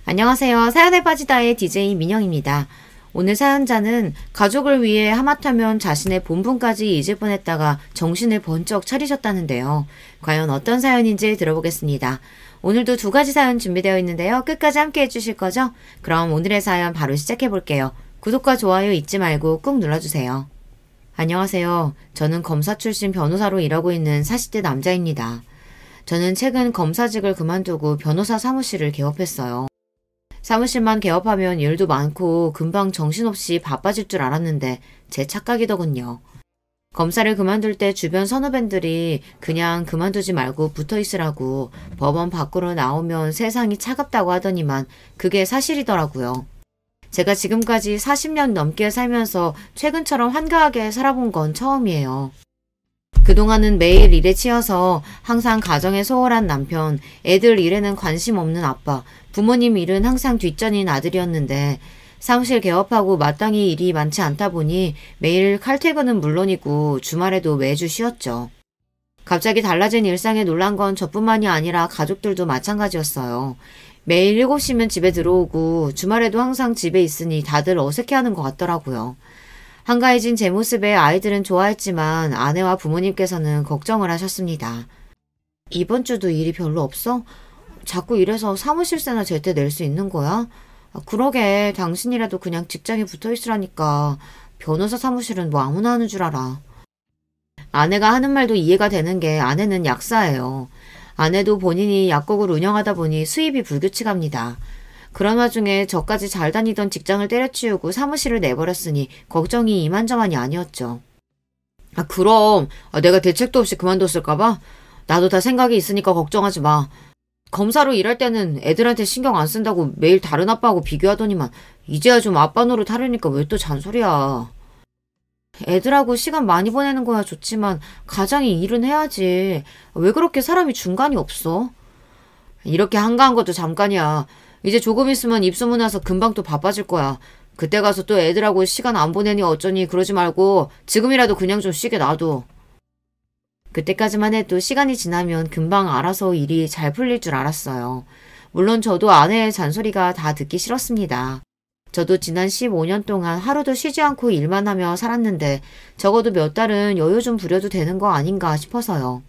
안녕하세요. 사연에 빠지다의 DJ 민영입니다. 오늘 사연자는 가족을 위해 하마터면 자신의 본분까지 잊을 뻔했다가 정신을 번쩍 차리셨다는데요. 과연 어떤 사연인지 들어보겠습니다. 오늘도 두 가지 사연 준비되어 있는데요. 끝까지 함께 해주실 거죠? 그럼 오늘의 사연 바로 시작해볼게요. 구독과 좋아요 잊지 말고 꾹 눌러주세요. 안녕하세요. 저는 검사 출신 변호사로 일하고 있는 40대 남자입니다. 저는 최근 검사직을 그만두고 변호사 사무실을 개업했어요. 사무실만 개업하면 일도 많고 금방 정신없이 바빠질 줄 알았는데 제 착각이더군요. 검사를 그만둘 때 주변 선후배들이 그냥 그만두지 말고 붙어있으라고 법원 밖으로 나오면 세상이 차갑다고 하더니만 그게 사실이더라고요. 제가 지금까지 40년 넘게 살면서 최근처럼 한가하게 살아본 건 처음이에요. 그동안은 매일 일에 치여서 항상 가정에 소홀한 남편, 애들 일에는 관심 없는 아빠, 부모님 일은 항상 뒷전인 아들이었는데 사무실 개업하고 마땅히 일이 많지 않다 보니 매일 칼퇴근은 물론이고 주말에도 매주 쉬었죠. 갑자기 달라진 일상에 놀란 건 저뿐만이 아니라 가족들도 마찬가지였어요. 매일 7시면 집에 들어오고 주말에도 항상 집에 있으니 다들 어색해하는 것 같더라고요. 한가해진 제 모습에 아이들은 좋아했지만 아내와 부모님께서는 걱정을 하셨습니다. 이번 주도 일이 별로 없어? 자꾸 이래서 사무실세나 제때 낼 수 있는 거야? 그러게 당신이라도 그냥 직장에 붙어있으라니까. 변호사 사무실은 뭐 아무나 하는 줄 알아. 아내가 하는 말도 이해가 되는 게 아내는 약사예요. 아내도 본인이 약국을 운영하다 보니 수입이 불규칙합니다. 그런 와중에 저까지 잘 다니던 직장을 때려치우고 사무실을 내버렸으니 걱정이 이만저만이 아니었죠. 그럼 내가 대책도 없이 그만뒀을까봐? 나도 다 생각이 있으니까 걱정하지 마. 검사로 일할 때는 애들한테 신경 안 쓴다고 매일 다른 아빠하고 비교하더니만 이제야 좀 아빠 노릇 하려니까 왜 또 잔소리야. 애들하고 시간 많이 보내는 거야 좋지만 가장이 일은 해야지. 왜 그렇게 사람이 중간이 없어? 이렇게 한가한 것도 잠깐이야. 이제 조금 있으면 입소문 나서 금방 또 바빠질 거야. 그때 가서 또 애들하고 시간 안 보내니 어쩌니 그러지 말고 지금이라도 그냥 좀 쉬게 놔둬. 그때까지만 해도 시간이 지나면 금방 알아서 일이 잘 풀릴 줄 알았어요. 물론 저도 아내의 잔소리가 다 듣기 싫었습니다. 저도 지난 15년 동안 하루도 쉬지 않고 일만 하며 살았는데 적어도 몇 달은 여유 좀 부려도 되는 거 아닌가 싶어서요.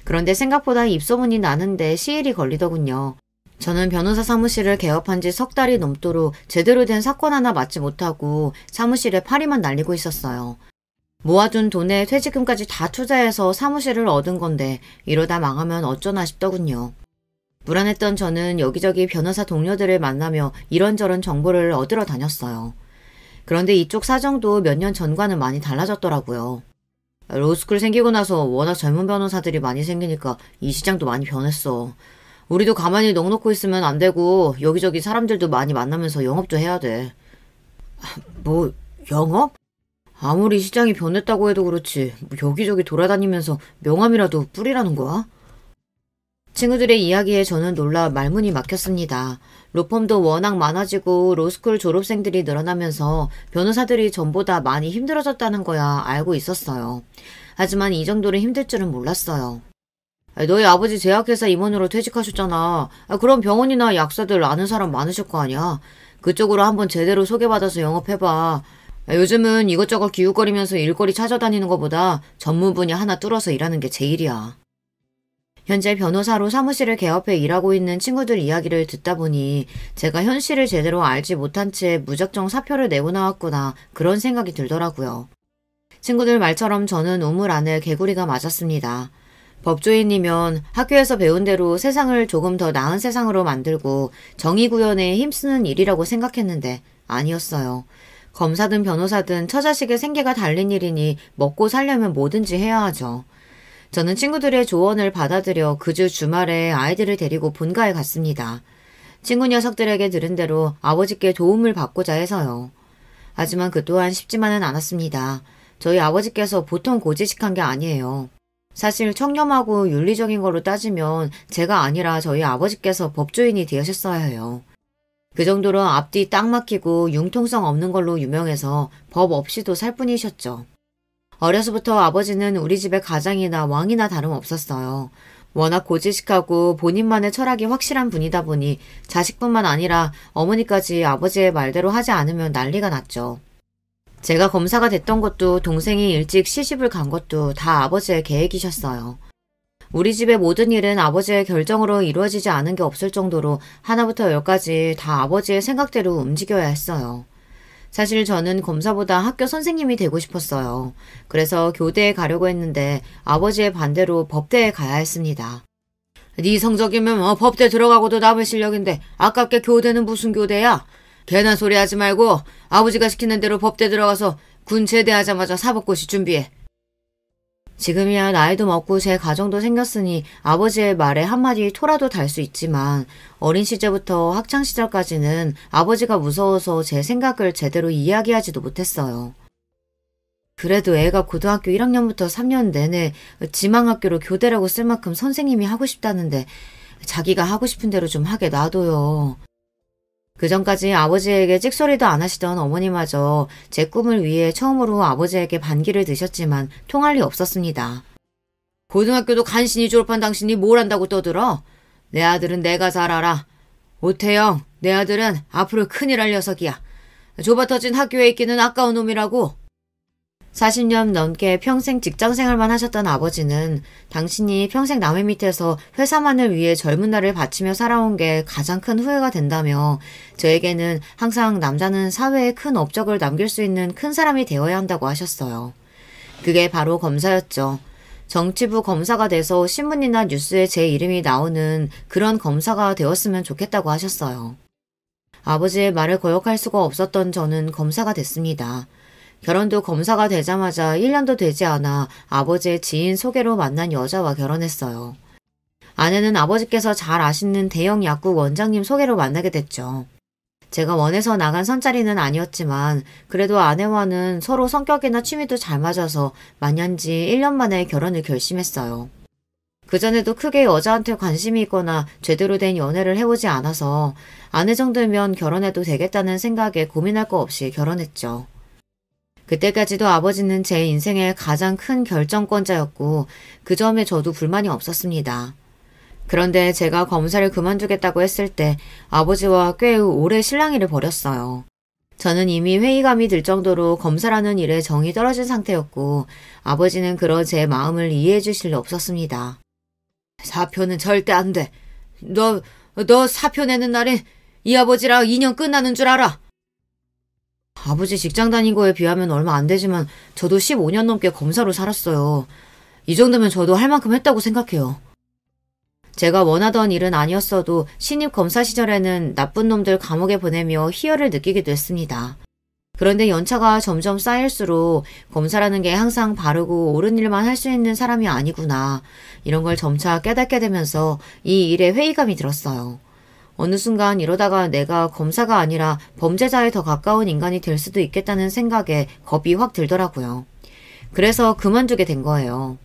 그런데 생각보다 입소문이 나는데 시일이 걸리더군요. 저는 변호사 사무실을 개업한 지 석 달이 넘도록 제대로 된 사건 하나 맡지 못하고 사무실에 파리만 날리고 있었어요. 모아둔 돈에 퇴직금까지 다 투자해서 사무실을 얻은 건데 이러다 망하면 어쩌나 싶더군요. 불안했던 저는 여기저기 변호사 동료들을 만나며 이런저런 정보를 얻으러 다녔어요. 그런데 이쪽 사정도 몇 년 전과는 많이 달라졌더라고요. 로스쿨 생기고 나서 워낙 젊은 변호사들이 많이 생기니까 이 시장도 많이 변했어. 우리도 가만히 넋놓고 있으면 안 되고 여기저기 사람들도 많이 만나면서 영업도 해야 돼. 뭐 영업? 아무리 시장이 변했다고 해도 그렇지 여기저기 돌아다니면서 명함이라도 뿌리라는 거야? 친구들의 이야기에 저는 놀라 말문이 막혔습니다. 로펌도 워낙 많아지고 로스쿨 졸업생들이 늘어나면서 변호사들이 전보다 많이 힘들어졌다는 거야 알고 있었어요. 하지만 이 정도로 힘들 줄은 몰랐어요. 너희 아버지 제약회사 임원으로 퇴직하셨잖아. 그럼 병원이나 약사들 아는 사람 많으실 거 아니야. 그쪽으로 한번 제대로 소개받아서 영업해봐. 요즘은 이것저것 기웃거리면서 일거리 찾아다니는 것보다 전문 분야 하나 뚫어서 일하는 게 제일이야. 현재 변호사로 사무실을 개업해 일하고 있는 친구들 이야기를 듣다 보니 제가 현실을 제대로 알지 못한 채 무작정 사표를 내고 나왔구나 그런 생각이 들더라고요. 친구들 말처럼 저는 우물 안에 개구리가 맞았습니다. 법조인이면 학교에서 배운 대로 세상을 조금 더 나은 세상으로 만들고 정의 구현에 힘쓰는 일이라고 생각했는데 아니었어요. 검사든 변호사든 처자식의 생계가 달린 일이니 먹고 살려면 뭐든지 해야 하죠. 저는 친구들의 조언을 받아들여 그 주 주말에 아이들을 데리고 본가에 갔습니다. 친구 녀석들에게 들은 대로 아버지께 도움을 받고자 해서요. 하지만 그 또한 쉽지만은 않았습니다. 저희 아버지께서 보통 고지식한 게 아니에요. 사실 청렴하고 윤리적인 거로 따지면 제가 아니라 저희 아버지께서 법조인이 되셨어야 해요. 그 정도로 앞뒤 딱 막히고 융통성 없는 걸로 유명해서 법 없이도 살 뿐이셨죠. 어려서부터 아버지는 우리 집의 가장이나 왕이나 다름없었어요. 워낙 고지식하고 본인만의 철학이 확실한 분이다 보니 자식뿐만 아니라 어머니까지 아버지의 말대로 하지 않으면 난리가 났죠. 제가 검사가 됐던 것도 동생이 일찍 시집을 간 것도 다 아버지의 계획이셨어요. 우리 집의 모든 일은 아버지의 결정으로 이루어지지 않은 게 없을 정도로 하나부터 열까지 다 아버지의 생각대로 움직여야 했어요. 사실 저는 검사보다 학교 선생님이 되고 싶었어요. 그래서 교대에 가려고 했는데 아버지의 반대로 법대에 가야 했습니다. 네 성적이면 법대 들어가고도 남을 실력인데 아깝게 교대는 무슨 교대야? 괜한 소리 하지 말고 아버지가 시키는 대로 법대 들어가서 군 제대하자마자 사법고시 준비해. 지금이야 나이도 먹고 제 가정도 생겼으니 아버지의 말에 한마디 토라도 달 수 있지만 어린 시절부터 학창시절까지는 아버지가 무서워서 제 생각을 제대로 이야기하지도 못했어요. 그래도 애가 고등학교 1학년부터 3년 내내 지망학교로 교대라고 쓸 만큼 선생님이 하고 싶다는데 자기가 하고 싶은 대로 좀 하게 놔둬요. 그전까지 아버지에게 찍소리도 안 하시던 어머니마저 제 꿈을 위해 처음으로 아버지에게 반기를 드셨지만 통할 리 없었습니다. 고등학교도 간신히 졸업한 당신이 뭘 안다고 떠들어? 내 아들은 내가 잘 알아. 오태영, 내 아들은 앞으로 큰일 할 녀석이야. 좁아터진 학교에 있기는 아까운 놈이라고. 40년 넘게 평생 직장생활만 하셨던 아버지는 당신이 평생 남의 밑에서 회사만을 위해 젊은 날을 바치며 살아온 게 가장 큰 후회가 된다며 저에게는 항상 남자는 사회에 큰 업적을 남길 수 있는 큰 사람이 되어야 한다고 하셨어요. 그게 바로 검사였죠. 정치부 검사가 돼서 신문이나 뉴스에 제 이름이 나오는 그런 검사가 되었으면 좋겠다고 하셨어요. 아버지의 말을 거역할 수가 없었던 저는 검사가 됐습니다. 결혼도 검사가 되자마자 1년도 되지 않아 아버지의 지인 소개로 만난 여자와 결혼했어요. 아내는 아버지께서 잘 아시는 대형 약국 원장님 소개로 만나게 됐죠. 제가 원해서 나간 선자리는 아니었지만 그래도 아내와는 서로 성격이나 취미도 잘 맞아서 만난 지 1년 만에 결혼을 결심했어요. 그전에도 크게 여자한테 관심이 있거나 제대로 된 연애를 해보지 않아서 아내 정도면 결혼해도 되겠다는 생각에 고민할 거 없이 결혼했죠. 그때까지도 아버지는 제 인생의 가장 큰 결정권자였고 그 점에 저도 불만이 없었습니다. 그런데 제가 검사를 그만두겠다고 했을 때 아버지와 꽤 오래 실랑이를 벌였어요. 저는 이미 회의감이 들 정도로 검사라는 일에 정이 떨어진 상태였고 아버지는 그런 제 마음을 이해해 주실 리 없었습니다. 사표는 절대 안 돼. 너 사표 내는 날엔 이 아버지랑 인연 끝나는 줄 알아. 아버지 직장 다닌 거에 비하면 얼마 안 되지만 저도 15년 넘게 검사로 살았어요. 이 정도면 저도 할 만큼 했다고 생각해요. 제가 원하던 일은 아니었어도 신입 검사 시절에는 나쁜 놈들 감옥에 보내며 희열을 느끼기도 했습니다. 그런데 연차가 점점 쌓일수록 검사라는 게 항상 바르고 옳은 일만 할 수 있는 사람이 아니구나. 이런 걸 점차 깨닫게 되면서 이 일에 회의감이 들었어요. 어느 순간 이러다가 내가 검사가 아니라 범죄자에 더 가까운 인간이 될 수도 있겠다는 생각에 겁이 확 들더라고요. 그래서 그만두게 된 거예요.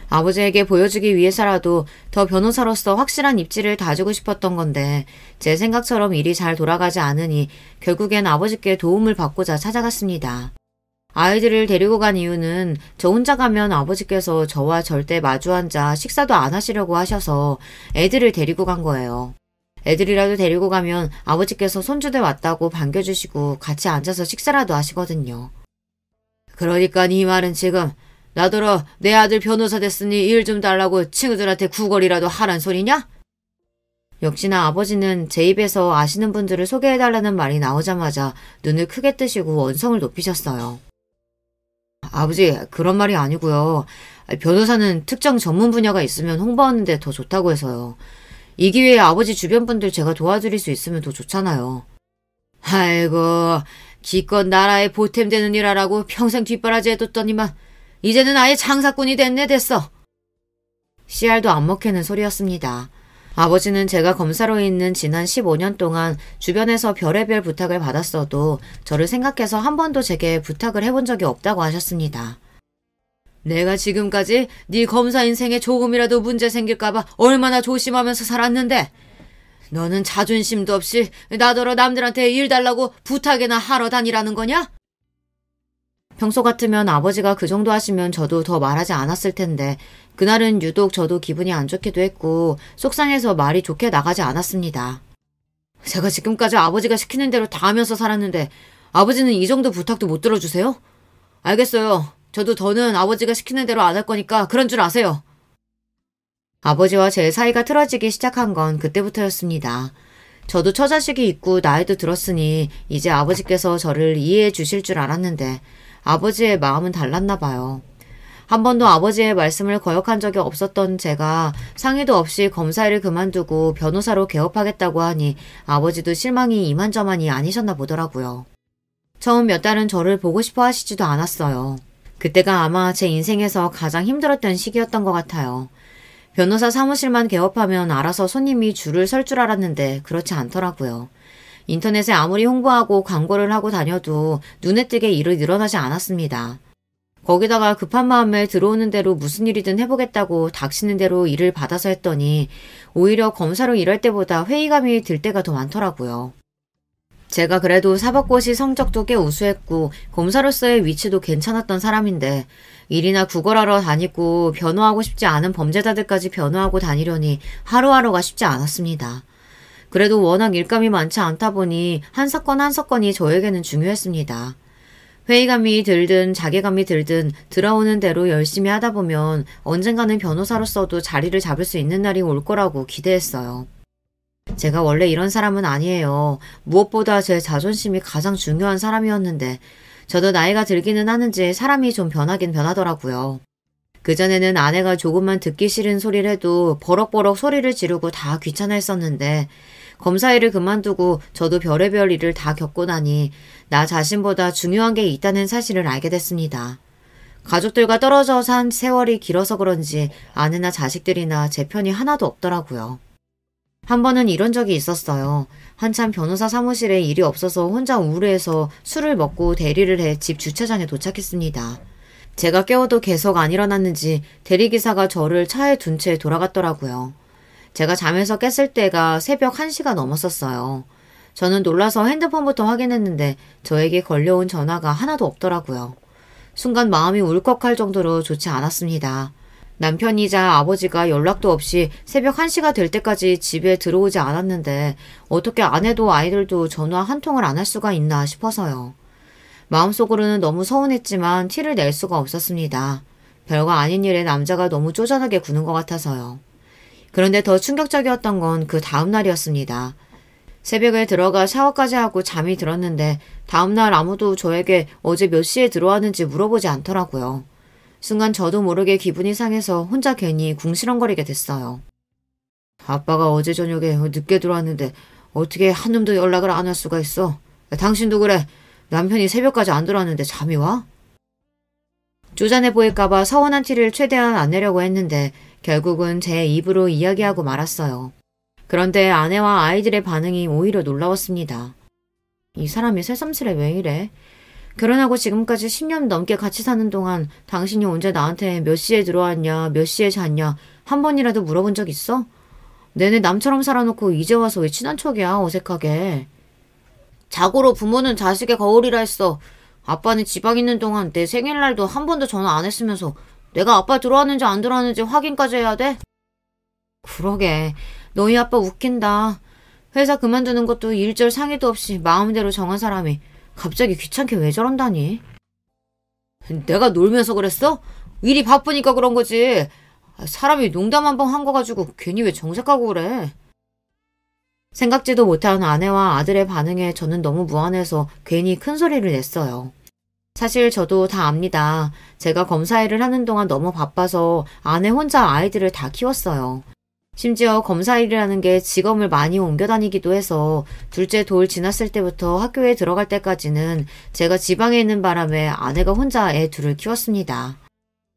아버지에게 보여주기 위해서라도 더 변호사로서 확실한 입지를 다지고 싶었던 건데 제 생각처럼 일이 잘 돌아가지 않으니 결국엔 아버지께 도움을 받고자 찾아갔습니다. 아이들을 데리고 간 이유는 저 혼자 가면 아버지께서 저와 절대 마주 앉아 식사도 안 하시려고 하셔서 애들을 데리고 간 거예요. 애들이라도 데리고 가면 아버지께서 손주들 왔다고 반겨주시고 같이 앉아서 식사라도 하시거든요. 그러니까 네 말은 지금 나더러 내 아들 변호사 됐으니 일 좀 달라고 친구들한테 구걸이라도 하란 소리냐? 역시나 아버지는 제 입에서 아시는 분들을 소개해달라는 말이 나오자마자 눈을 크게 뜨시고 원성을 높이셨어요. 아버지, 그런 말이 아니고요. 변호사는 특정 전문 분야가 있으면 홍보하는데 더 좋다고 해서요. 이 기회에 아버지 주변 분들 제가 도와드릴 수 있으면 더 좋잖아요. 아이고, 기껏 나라에 보탬되는 일 하라고 평생 뒷바라지 해뒀더니만 이제는 아예 장사꾼이 됐어. 씨알도 안 먹히는 소리였습니다. 아버지는 제가 검사로 있는 지난 15년 동안 주변에서 별의별 부탁을 받았어도 저를 생각해서 한 번도 제게 부탁을 해본 적이 없다고 하셨습니다. 내가 지금까지 네 검사 인생에 조금이라도 문제 생길까봐 얼마나 조심하면서 살았는데 너는 자존심도 없이 나더러 남들한테 일 달라고 부탁이나 하러 다니라는 거냐? 평소 같으면 아버지가 그 정도 하시면 저도 더 말하지 않았을 텐데 그날은 유독 저도 기분이 안 좋기도 했고 속상해서 말이 좋게 나가지 않았습니다. 제가 지금까지 아버지가 시키는 대로 다 하면서 살았는데 아버지는 이 정도 부탁도 못 들어주세요? 알겠어요. 저도 더는 아버지가 시키는 대로 안 할 거니까 그런 줄 아세요. 아버지와 제 사이가 틀어지기 시작한 건 그때부터였습니다. 저도 처자식이 있고 나이도 들었으니 이제 아버지께서 저를 이해해 주실 줄 알았는데 아버지의 마음은 달랐나 봐요. 한 번도 아버지의 말씀을 거역한 적이 없었던 제가 상의도 없이 검사일을 그만두고 변호사로 개업하겠다고 하니 아버지도 실망이 이만저만이 아니셨나 보더라고요. 처음 몇 달은 저를 보고 싶어 하시지도 않았어요. 그때가 아마 제 인생에서 가장 힘들었던 시기였던 것 같아요. 변호사 사무실만 개업하면 알아서 손님이 줄을 설 줄 알았는데 그렇지 않더라고요. 인터넷에 아무리 홍보하고 광고를 하고 다녀도 눈에 띄게 일이 늘어나지 않았습니다. 거기다가 급한 마음에 들어오는 대로 무슨 일이든 해보겠다고 닥치는 대로 일을 받아서 했더니 오히려 검사로 일할 때보다 회의감이 들 때가 더 많더라고요. 제가 그래도 사법고시 성적도 꽤 우수했고 검사로서의 위치도 괜찮았던 사람인데 일이나 구걸하러 다니고 변호하고 싶지 않은 범죄자들까지 변호하고 다니려니 하루하루가 쉽지 않았습니다. 그래도 워낙 일감이 많지 않다 보니 한 사건 한 사건이 저에게는 중요했습니다. 회의감이 들든 자괴감이 들든 들어오는 대로 열심히 하다 보면 언젠가는 변호사로서도 자리를 잡을 수 있는 날이 올 거라고 기대했어요. 제가 원래 이런 사람은 아니에요. 무엇보다 제 자존심이 가장 중요한 사람이었는데 저도 나이가 들기는 하는지 사람이 좀 변하긴 변하더라고요. 그전에는 아내가 조금만 듣기 싫은 소리를 해도 버럭버럭 소리를 지르고 다 귀찮아했었는데 검사 일을 그만두고 저도 별의별 일을 다 겪고 나니 나 자신보다 중요한 게 있다는 사실을 알게 됐습니다. 가족들과 떨어져 산 세월이 길어서 그런지 아내나 자식들이나 제 편이 하나도 없더라고요. 한 번은 이런 적이 있었어요. 한참 변호사 사무실에 일이 없어서 혼자 우울해서 술을 먹고 대리를 해 집 주차장에 도착했습니다. 제가 깨워도 계속 안 일어났는지 대리기사가 저를 차에 둔 채 돌아갔더라고요. 제가 잠에서 깼을 때가 새벽 1시가 넘었었어요. 저는 놀라서 핸드폰부터 확인했는데 저에게 걸려온 전화가 하나도 없더라고요. 순간 마음이 울컥할 정도로 좋지 않았습니다. 남편이자 아버지가 연락도 없이 새벽 1시가 될 때까지 집에 들어오지 않았는데 어떻게 아내도 아이들도 전화 한 통을 안 할 수가 있나 싶어서요. 마음속으로는 너무 서운했지만 티를 낼 수가 없었습니다. 별거 아닌 일에 남자가 너무 쪼잔하게 구는 것 같아서요. 그런데 더 충격적이었던 건 그 다음 날이었습니다. 새벽에 들어가 샤워까지 하고 잠이 들었는데 다음날 아무도 저에게 어제 몇 시에 들어왔는지 물어보지 않더라고요. 순간 저도 모르게 기분이 상해서 혼자 괜히 궁시렁거리게 됐어요. 아빠가 어제 저녁에 늦게 들어왔는데 어떻게 한 놈도 연락을 안 할 수가 있어? 당신도 그래. 남편이 새벽까지 안 들어왔는데 잠이 와? 쪼잔해 보일까봐 서운한 티를 최대한 안 내려고 했는데 결국은 제 입으로 이야기하고 말았어요. 그런데 아내와 아이들의 반응이 오히려 놀라웠습니다. 이 사람이 새삼스레 왜 이래? 결혼하고 지금까지 10년 넘게 같이 사는 동안 당신이 언제 나한테 몇 시에 들어왔냐, 몇 시에 잤냐 한 번이라도 물어본 적 있어? 내내 남처럼 살아놓고 이제 와서 왜 친한 척이야, 어색하게. 자고로 부모는 자식의 거울이라 했어. 아빠는 지방 있는 동안 내 생일날도 한 번도 전화 안 했으면서 내가 아빠 들어왔는지 안 들어왔는지 확인까지 해야 돼? 그러게. 너희 아빠 웃긴다. 회사 그만두는 것도 일절 상의도 없이 마음대로 정한 사람이 갑자기 귀찮게 왜 저런다니? 내가 놀면서 그랬어? 일이 바쁘니까 그런 거지. 사람이 농담 한 번 한 거 가지고 괜히 왜 정색하고 그래? 생각지도 못한 아내와 아들의 반응에 저는 너무 무안해서 괜히 큰 소리를 냈어요. 사실 저도 다 압니다. 제가 검사 일을 하는 동안 너무 바빠서 아내 혼자 아이들을 다 키웠어요. 심지어 검사 일이라는 게 직업을 많이 옮겨 다니기도 해서 둘째 돌 지났을 때부터 학교에 들어갈 때까지는 제가 지방에 있는 바람에 아내가 혼자 애 둘을 키웠습니다.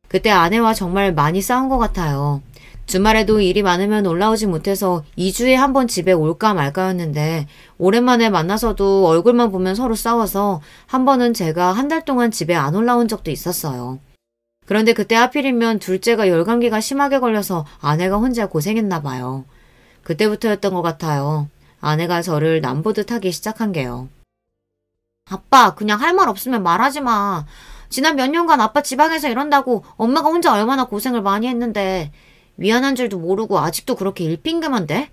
그때 아내와 정말 많이 싸운 것 같아요. 주말에도 일이 많으면 올라오지 못해서 2주에 한 번 집에 올까 말까였는데 오랜만에 만나서도 얼굴만 보면 서로 싸워서 한 번은 제가 한 달 동안 집에 안 올라온 적도 있었어요. 그런데 그때 하필이면 둘째가 열감기가 심하게 걸려서 아내가 혼자 고생했나 봐요. 그때부터였던 것 같아요. 아내가 저를 남보듯 하기 시작한 게요. 아빠, 그냥 할 말 없으면 말하지 마. 지난 몇 년간 아빠 지방에서 이런다고 엄마가 혼자 얼마나 고생을 많이 했는데 미안한 줄도 모르고 아직도 그렇게 일핑계만대?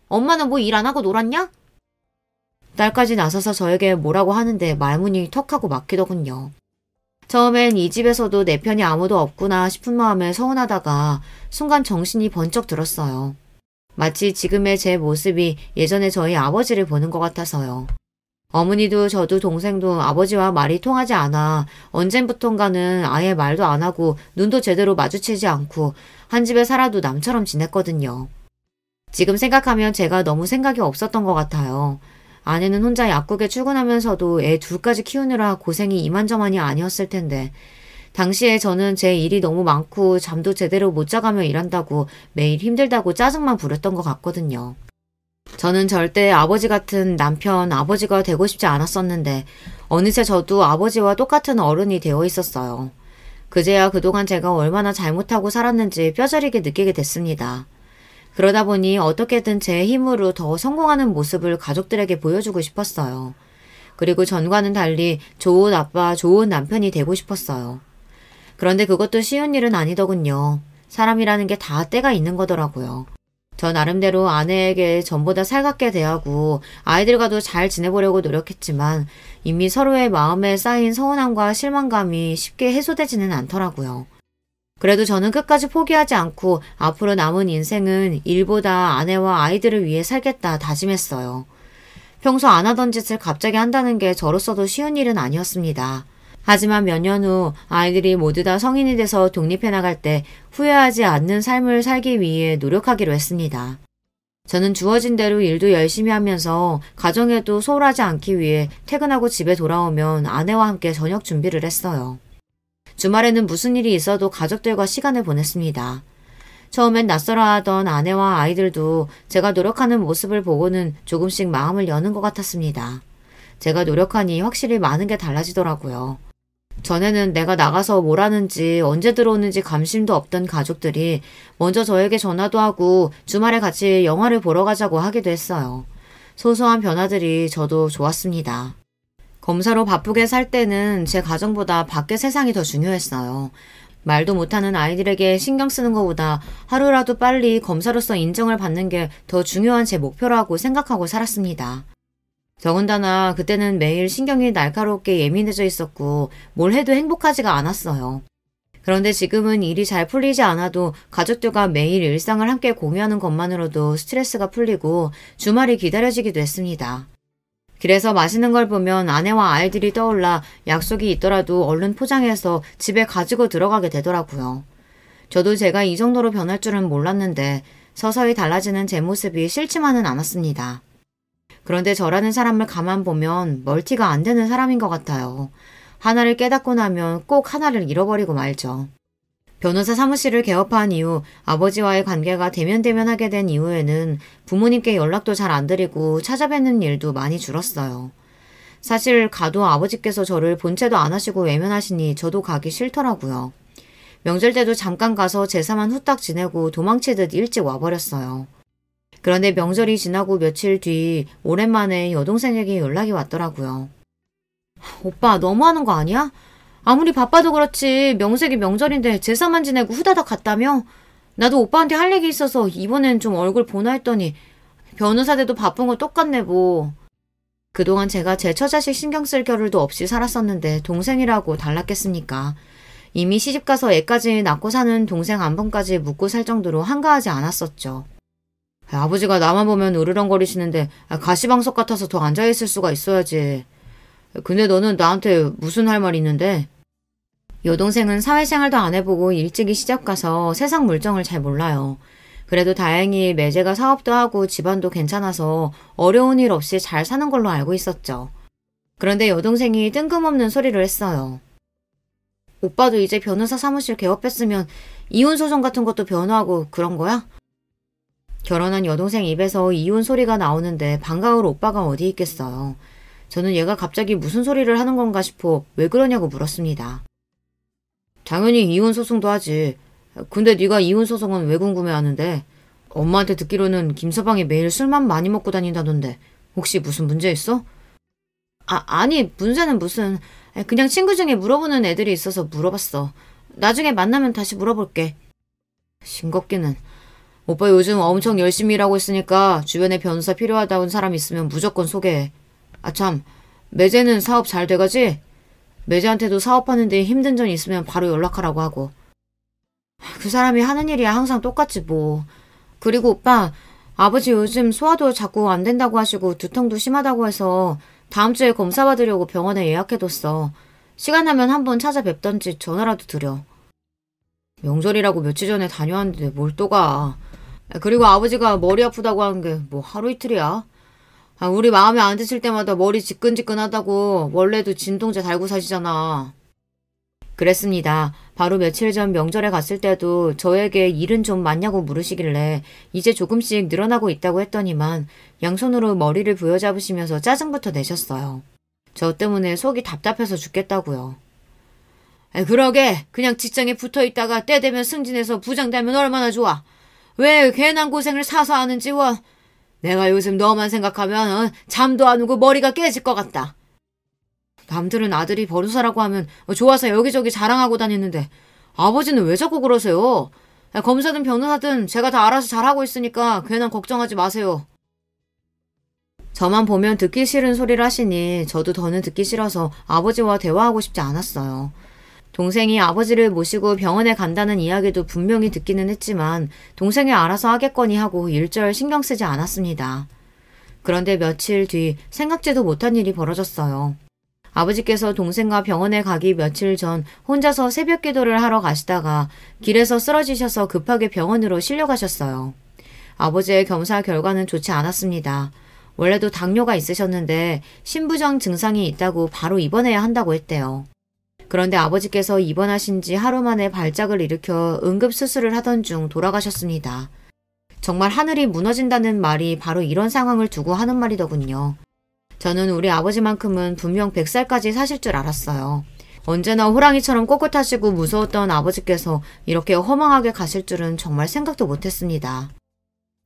엄마는 뭐 일 안 하고 놀았냐? 딸까지 나서서 저에게 뭐라고 하는데 말문이 턱하고 막히더군요. 처음엔 이 집에서도 내 편이 아무도 없구나 싶은 마음에 서운하다가 순간 정신이 번쩍 들었어요. 마치 지금의 제 모습이 예전에 저희 아버지를 보는 것 같아서요. 어머니도 저도 동생도 아버지와 말이 통하지 않아 언젠부턴가는 아예 말도 안 하고 눈도 제대로 마주치지 않고 한 집에 살아도 남처럼 지냈거든요. 지금 생각하면 제가 너무 생각이 없었던 것 같아요. 아내는 혼자 약국에 출근하면서도 애 둘까지 키우느라 고생이 이만저만이 아니었을 텐데 당시에 저는 제 일이 너무 많고 잠도 제대로 못 자가며 일한다고 매일 힘들다고 짜증만 부렸던 것 같거든요. 저는 절대 아버지 같은 남편, 아버지가 되고 싶지 않았었는데 어느새 저도 아버지와 똑같은 어른이 되어 있었어요. 그제야 그동안 제가 얼마나 잘못하고 살았는지 뼈저리게 느끼게 됐습니다. 그러다 보니 어떻게든 제 힘으로 더 성공하는 모습을 가족들에게 보여주고 싶었어요. 그리고 전과는 달리 좋은 아빠, 좋은 남편이 되고 싶었어요. 그런데 그것도 쉬운 일은 아니더군요. 사람이라는 게 다 때가 있는 거더라고요. 저 나름대로 아내에게 전보다 살갑게 대하고 아이들과도 잘 지내보려고 노력했지만 이미 서로의 마음에 쌓인 서운함과 실망감이 쉽게 해소되지는 않더라고요. 그래도 저는 끝까지 포기하지 않고 앞으로 남은 인생은 일보다 아내와 아이들을 위해 살겠다 다짐했어요. 평소 안 하던 짓을 갑자기 한다는 게 저로서도 쉬운 일은 아니었습니다. 하지만 몇 년 후 아이들이 모두 다 성인이 돼서 독립해 나갈 때 후회하지 않는 삶을 살기 위해 노력하기로 했습니다. 저는 주어진 대로 일도 열심히 하면서 가정에도 소홀하지 않기 위해 퇴근하고 집에 돌아오면 아내와 함께 저녁 준비를 했어요. 주말에는 무슨 일이 있어도 가족들과 시간을 보냈습니다. 처음엔 낯설어하던 아내와 아이들도 제가 노력하는 모습을 보고는 조금씩 마음을 여는 것 같았습니다. 제가 노력하니 확실히 많은 게 달라지더라고요. 전에는 내가 나가서 뭘 하는지 언제 들어오는지 감심도 없던 가족들이 먼저 저에게 전화도 하고 주말에 같이 영화를 보러 가자고 하기도 했어요. 소소한 변화들이 저도 좋았습니다. 검사로 바쁘게 살 때는 제 가정보다 밖의 세상이 더 중요했어요. 말도 못하는 아이들에게 신경 쓰는 것보다 하루라도 빨리 검사로서 인정을 받는 게 더 중요한 제 목표라고 생각하고 살았습니다. 더군다나 그때는 매일 신경이 날카롭게 예민해져 있었고 뭘 해도 행복하지가 않았어요. 그런데 지금은 일이 잘 풀리지 않아도 가족들과 매일 일상을 함께 공유하는 것만으로도 스트레스가 풀리고 주말이 기다려지기도 했습니다. 길에서 맛있는 걸 보면 아내와 아이들이 떠올라 약속이 있더라도 얼른 포장해서 집에 가지고 들어가게 되더라고요. 저도 제가 이 정도로 변할 줄은 몰랐는데 서서히 달라지는 제 모습이 싫지만은 않았습니다. 그런데 저라는 사람을 가만 보면 멀티가 안 되는 사람인 것 같아요. 하나를 깨닫고 나면 꼭 하나를 잃어버리고 말죠. 변호사 사무실을 개업한 이후 아버지와의 관계가 대면대면하게 된 이후에는 부모님께 연락도 잘 안 드리고 찾아뵙는 일도 많이 줄었어요. 사실 가도 아버지께서 저를 본체도 안 하시고 외면하시니 저도 가기 싫더라고요. 명절 때도 잠깐 가서 제사만 후딱 지내고 도망치듯 일찍 와버렸어요. 그런데 명절이 지나고 며칠 뒤 오랜만에 여동생에게 연락이 왔더라고요. 오빠 너무하는 거 아니야? 아무리 바빠도 그렇지 명색이 명절인데 제사만 지내고 후다닥 갔다며? 나도 오빠한테 할 얘기 있어서 이번엔 좀 얼굴 보나 했더니 변호사 돼도 바쁜 거 똑같네 뭐. 그동안 제가 제 처자식 신경 쓸 겨를도 없이 살았었는데 동생이라고 달랐겠습니까? 이미 시집가서 애까지 낳고 사는 동생 안번까지 묻고 살 정도로 한가하지 않았었죠. 아버지가 나만 보면 으르렁거리시는데 가시방석 같아서 더 앉아있을 수가 있어야지. 근데 너는 나한테 무슨 할 말 있는데? 여동생은 사회생활도 안 해보고 일찍이 시집 가서 세상 물정을 잘 몰라요. 그래도 다행히 매제가 사업도 하고 집안도 괜찮아서 어려운 일 없이 잘 사는 걸로 알고 있었죠. 그런데 여동생이 뜬금없는 소리를 했어요. 오빠도 이제 변호사 사무실 개업했으면 이혼소송 같은 것도 변호하고 그런 거야? 결혼한 여동생 입에서 이혼 소리가 나오는데 반가울 오빠가 어디 있겠어요. 저는 얘가 갑자기 무슨 소리를 하는 건가 싶어 왜 그러냐고 물었습니다. 당연히 이혼 소송도 하지. 근데 네가 이혼 소송은 왜 궁금해하는데? 엄마한테 듣기로는 김서방이 매일 술만 많이 먹고 다닌다던데 혹시 무슨 문제 있어? 아니 문제는 무슨 그냥 친구 중에 물어보는 애들이 있어서 물어봤어. 나중에 만나면 다시 물어볼게. 싱겁기는. 오빠 요즘 엄청 열심히 일하고 있으니까 주변에 변호사 필요하다는 사람 있으면 무조건 소개해. 아 참, 매제는 사업 잘 돼가지? 매제한테도 사업하는데 힘든 점 있으면 바로 연락하라고 하고. 그 사람이 하는 일이야 항상 똑같지 뭐. 그리고 오빠, 아버지 요즘 소화도 자꾸 안 된다고 하시고 두통도 심하다고 해서 다음 주에 검사 받으려고 병원에 예약해뒀어. 시간 나면 한번 찾아뵙던지 전화라도 드려. 명절이라고 며칠 전에 다녀왔는데 뭘 또 가. 그리고 아버지가 머리 아프다고 하는 게 뭐 하루 이틀이야. 우리 마음에 안 드실 때마다 머리 지끈지끈하다고 원래도 진통제 달고 사시잖아. 그랬습니다. 바로 며칠 전 명절에 갔을 때도 저에게 일은 좀 많냐고 물으시길래 이제 조금씩 늘어나고 있다고 했더니만 양손으로 머리를 부여잡으시면서 짜증부터 내셨어요. 저 때문에 속이 답답해서 죽겠다고요. 그러게 그냥 직장에 붙어있다가 때 되면 승진해서 부장 되면 얼마나 좋아. 왜 괜한 고생을 사서 하는지 원. 내가 요즘 너만 생각하면 잠도 안 오고 머리가 깨질 것 같다. 남들은 아들이 변호사라고 하면 좋아서 여기저기 자랑하고 다니는데 아버지는 왜 자꾸 그러세요? 검사든 변호사든 제가 다 알아서 잘하고 있으니까 괜한 걱정하지 마세요. 저만 보면 듣기 싫은 소리를 하시니 저도 더는 듣기 싫어서 아버지와 대화하고 싶지 않았어요. 동생이 아버지를 모시고 병원에 간다는 이야기도 분명히 듣기는 했지만 동생이 알아서 하겠거니 하고 일절 신경 쓰지 않았습니다. 그런데 며칠 뒤 생각지도 못한 일이 벌어졌어요. 아버지께서 동생과 병원에 가기 며칠 전 혼자서 새벽 기도를 하러 가시다가 길에서 쓰러지셔서 급하게 병원으로 실려가셨어요. 아버지의 검사 결과는 좋지 않았습니다. 원래도 당뇨가 있으셨는데 신부정 증상이 있다고 바로 입원해야 한다고 했대요. 그런데 아버지께서 입원하신 지 하루 만에 발작을 일으켜 응급수술을 하던 중 돌아가셨습니다. 정말 하늘이 무너진다는 말이 바로 이런 상황을 두고 하는 말이더군요. 저는 우리 아버지만큼은 분명 100살까지 사실 줄 알았어요. 언제나 호랑이처럼 꼿꼿하시고 무서웠던 아버지께서 이렇게 허망하게 가실 줄은 정말 생각도 못했습니다.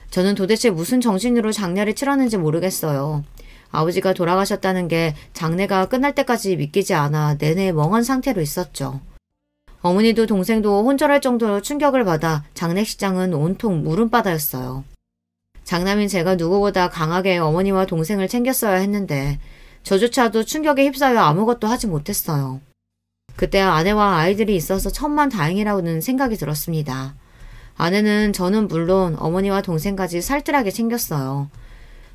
저는 도대체 무슨 정신으로 장례를 치렀는지 모르겠어요. 아버지가 돌아가셨다는 게 장례가 끝날 때까지 믿기지 않아 내내 멍한 상태로 있었죠. 어머니도 동생도 혼절할 정도로 충격을 받아 장례식장은 온통 울음바다였어요. 장남인 제가 누구보다 강하게 어머니와 동생을 챙겼어야 했는데 저조차도 충격에 휩싸여 아무것도 하지 못했어요. 그때 아내와 아이들이 있어서 천만다행이라고는 생각이 들었습니다. 아내는 저는 물론 어머니와 동생까지 살뜰하게 챙겼어요.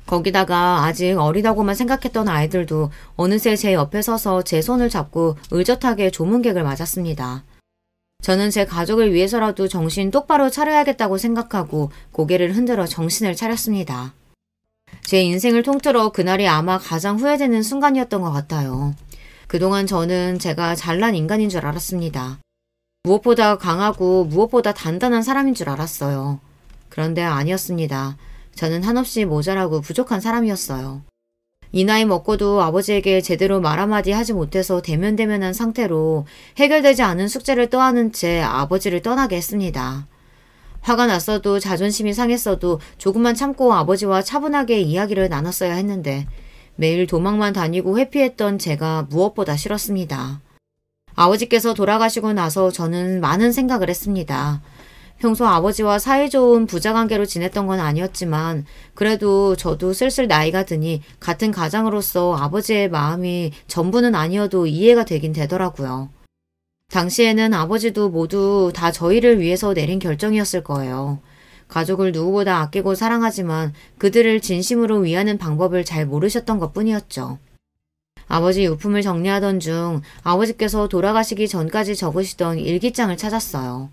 거기다가 아직 어리다고만 생각했던 아이들도 어느새 제 옆에 서서 제 손을 잡고 의젓하게 조문객을 맞았습니다. 저는 제 가족을 위해서라도 정신 똑바로 차려야겠다고 생각하고 고개를 흔들어 정신을 차렸습니다. 제 인생을 통틀어 그날이 아마 가장 후회되는 순간이었던 것 같아요. 그동안 저는 제가 잘난 인간인 줄 알았습니다. 무엇보다 강하고 무엇보다 단단한 사람인 줄 알았어요. 그런데 아니었습니다. 저는 한없이 모자라고 부족한 사람이었어요. 이 나이 먹고도 아버지에게 제대로 말 한마디 하지 못해서 대면대면한 상태로 해결되지 않은 숙제를 떠안은 채 아버지를 떠나게 했습니다. 화가 났어도 자존심이 상했어도 조금만 참고 아버지와 차분하게 이야기를 나눴어야 했는데 매일 도망만 다니고 회피했던 제가 무엇보다 싫었습니다. 아버지께서 돌아가시고 나서 저는 많은 생각을 했습니다. 평소 아버지와 사이좋은 부자관계로 지냈던 건 아니었지만 그래도 저도 슬슬 나이가 드니 같은 가장으로서 아버지의 마음이 전부는 아니어도 이해가 되긴 되더라고요. 당시에는 아버지도 모두 다 저희를 위해서 내린 결정이었을 거예요. 가족을 누구보다 아끼고 사랑하지만 그들을 진심으로 위하는 방법을 잘 모르셨던 것뿐이었죠. 아버지 유품을 정리하던 중 아버지께서 돌아가시기 전까지 적으시던 일기장을 찾았어요.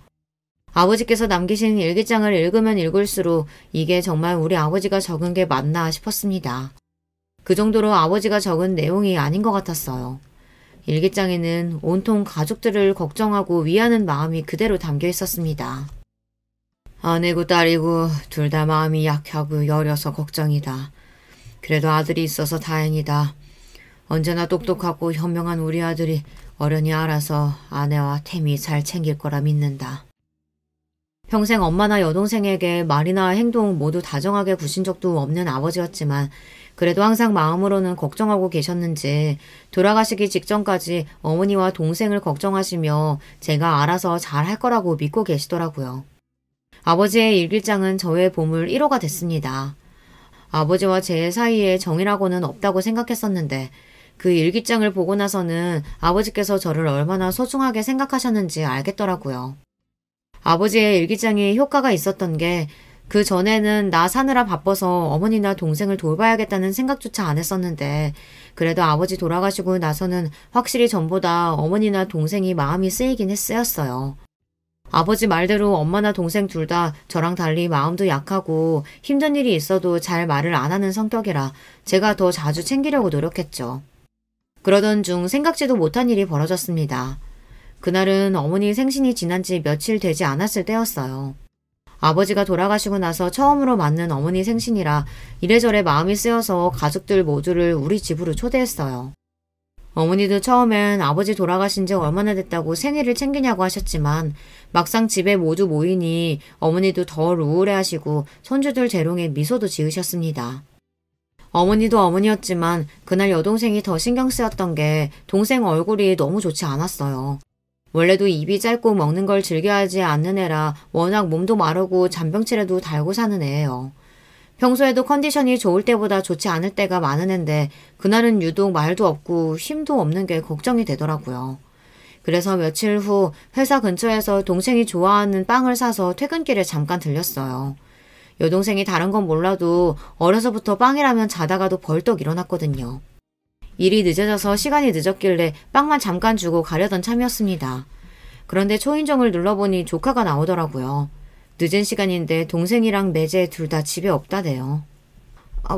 아버지께서 남기신 일기장을 읽으면 읽을수록 이게 정말 우리 아버지가 적은 게 맞나 싶었습니다. 그 정도로 아버지가 적은 내용이 아닌 것 같았어요. 일기장에는 온통 가족들을 걱정하고 위하는 마음이 그대로 담겨 있었습니다. 아내고 딸이고 둘 다 마음이 약하고 여려서 걱정이다. 그래도 아들이 있어서 다행이다. 언제나 똑똑하고 현명한 우리 아들이 어련히 알아서 아내와 태미 잘 챙길 거라 믿는다. 평생 엄마나 여동생에게 말이나 행동 모두 다정하게 구신 적도 없는 아버지였지만 그래도 항상 마음으로는 걱정하고 계셨는지 돌아가시기 직전까지 어머니와 동생을 걱정하시며 제가 알아서 잘 할 거라고 믿고 계시더라고요. 아버지의 일기장은 저의 보물 1호가 됐습니다. 아버지와 제 사이에 정이라고는 없다고 생각했었는데 그 일기장을 보고 나서는 아버지께서 저를 얼마나 소중하게 생각하셨는지 알겠더라고요. 아버지의 일기장이 효과가 있었던 게 그 전에는 나 사느라 바빠서 어머니나 동생을 돌봐야겠다는 생각조차 안 했었는데 그래도 아버지 돌아가시고 나서는 확실히 전보다 어머니나 동생이 마음이 쓰였어요. 아버지 말대로 엄마나 동생 둘 다 저랑 달리 마음도 약하고 힘든 일이 있어도 잘 말을 안 하는 성격이라 제가 더 자주 챙기려고 노력했죠. 그러던 중 생각지도 못한 일이 벌어졌습니다. 그날은 어머니 생신이 지난 지 며칠 되지 않았을 때였어요. 아버지가 돌아가시고 나서 처음으로 맞는 어머니 생신이라 이래저래 마음이 쓰여서 가족들 모두를 우리 집으로 초대했어요. 어머니도 처음엔 아버지 돌아가신 지 얼마나 됐다고 생일을 챙기냐고 하셨지만 막상 집에 모두 모이니 어머니도 덜 우울해하시고 손주들 재롱에 미소도 지으셨습니다. 어머니도 어머니였지만 그날 여동생이 더 신경 쓰였던 게 동생 얼굴이 너무 좋지 않았어요. 원래도 입이 짧고 먹는 걸 즐겨하지 않는 애라 워낙 몸도 마르고 잔병치레도 달고 사는 애예요. 평소에도 컨디션이 좋을 때보다 좋지 않을 때가 많은 앤데 그날은 유독 말도 없고 힘도 없는 게 걱정이 되더라고요. 그래서 며칠 후 회사 근처에서 동생이 좋아하는 빵을 사서 퇴근길에 잠깐 들렸어요. 여동생이 다른 건 몰라도 어려서부터 빵이라면 자다가도 벌떡 일어났거든요. 일이 늦어져서 시간이 늦었길래 빵만 잠깐 주고 가려던 참이었습니다. 그런데 초인종을 눌러보니 조카가 나오더라고요. 늦은 시간인데 동생이랑 매제 둘 다 집에 없다네요.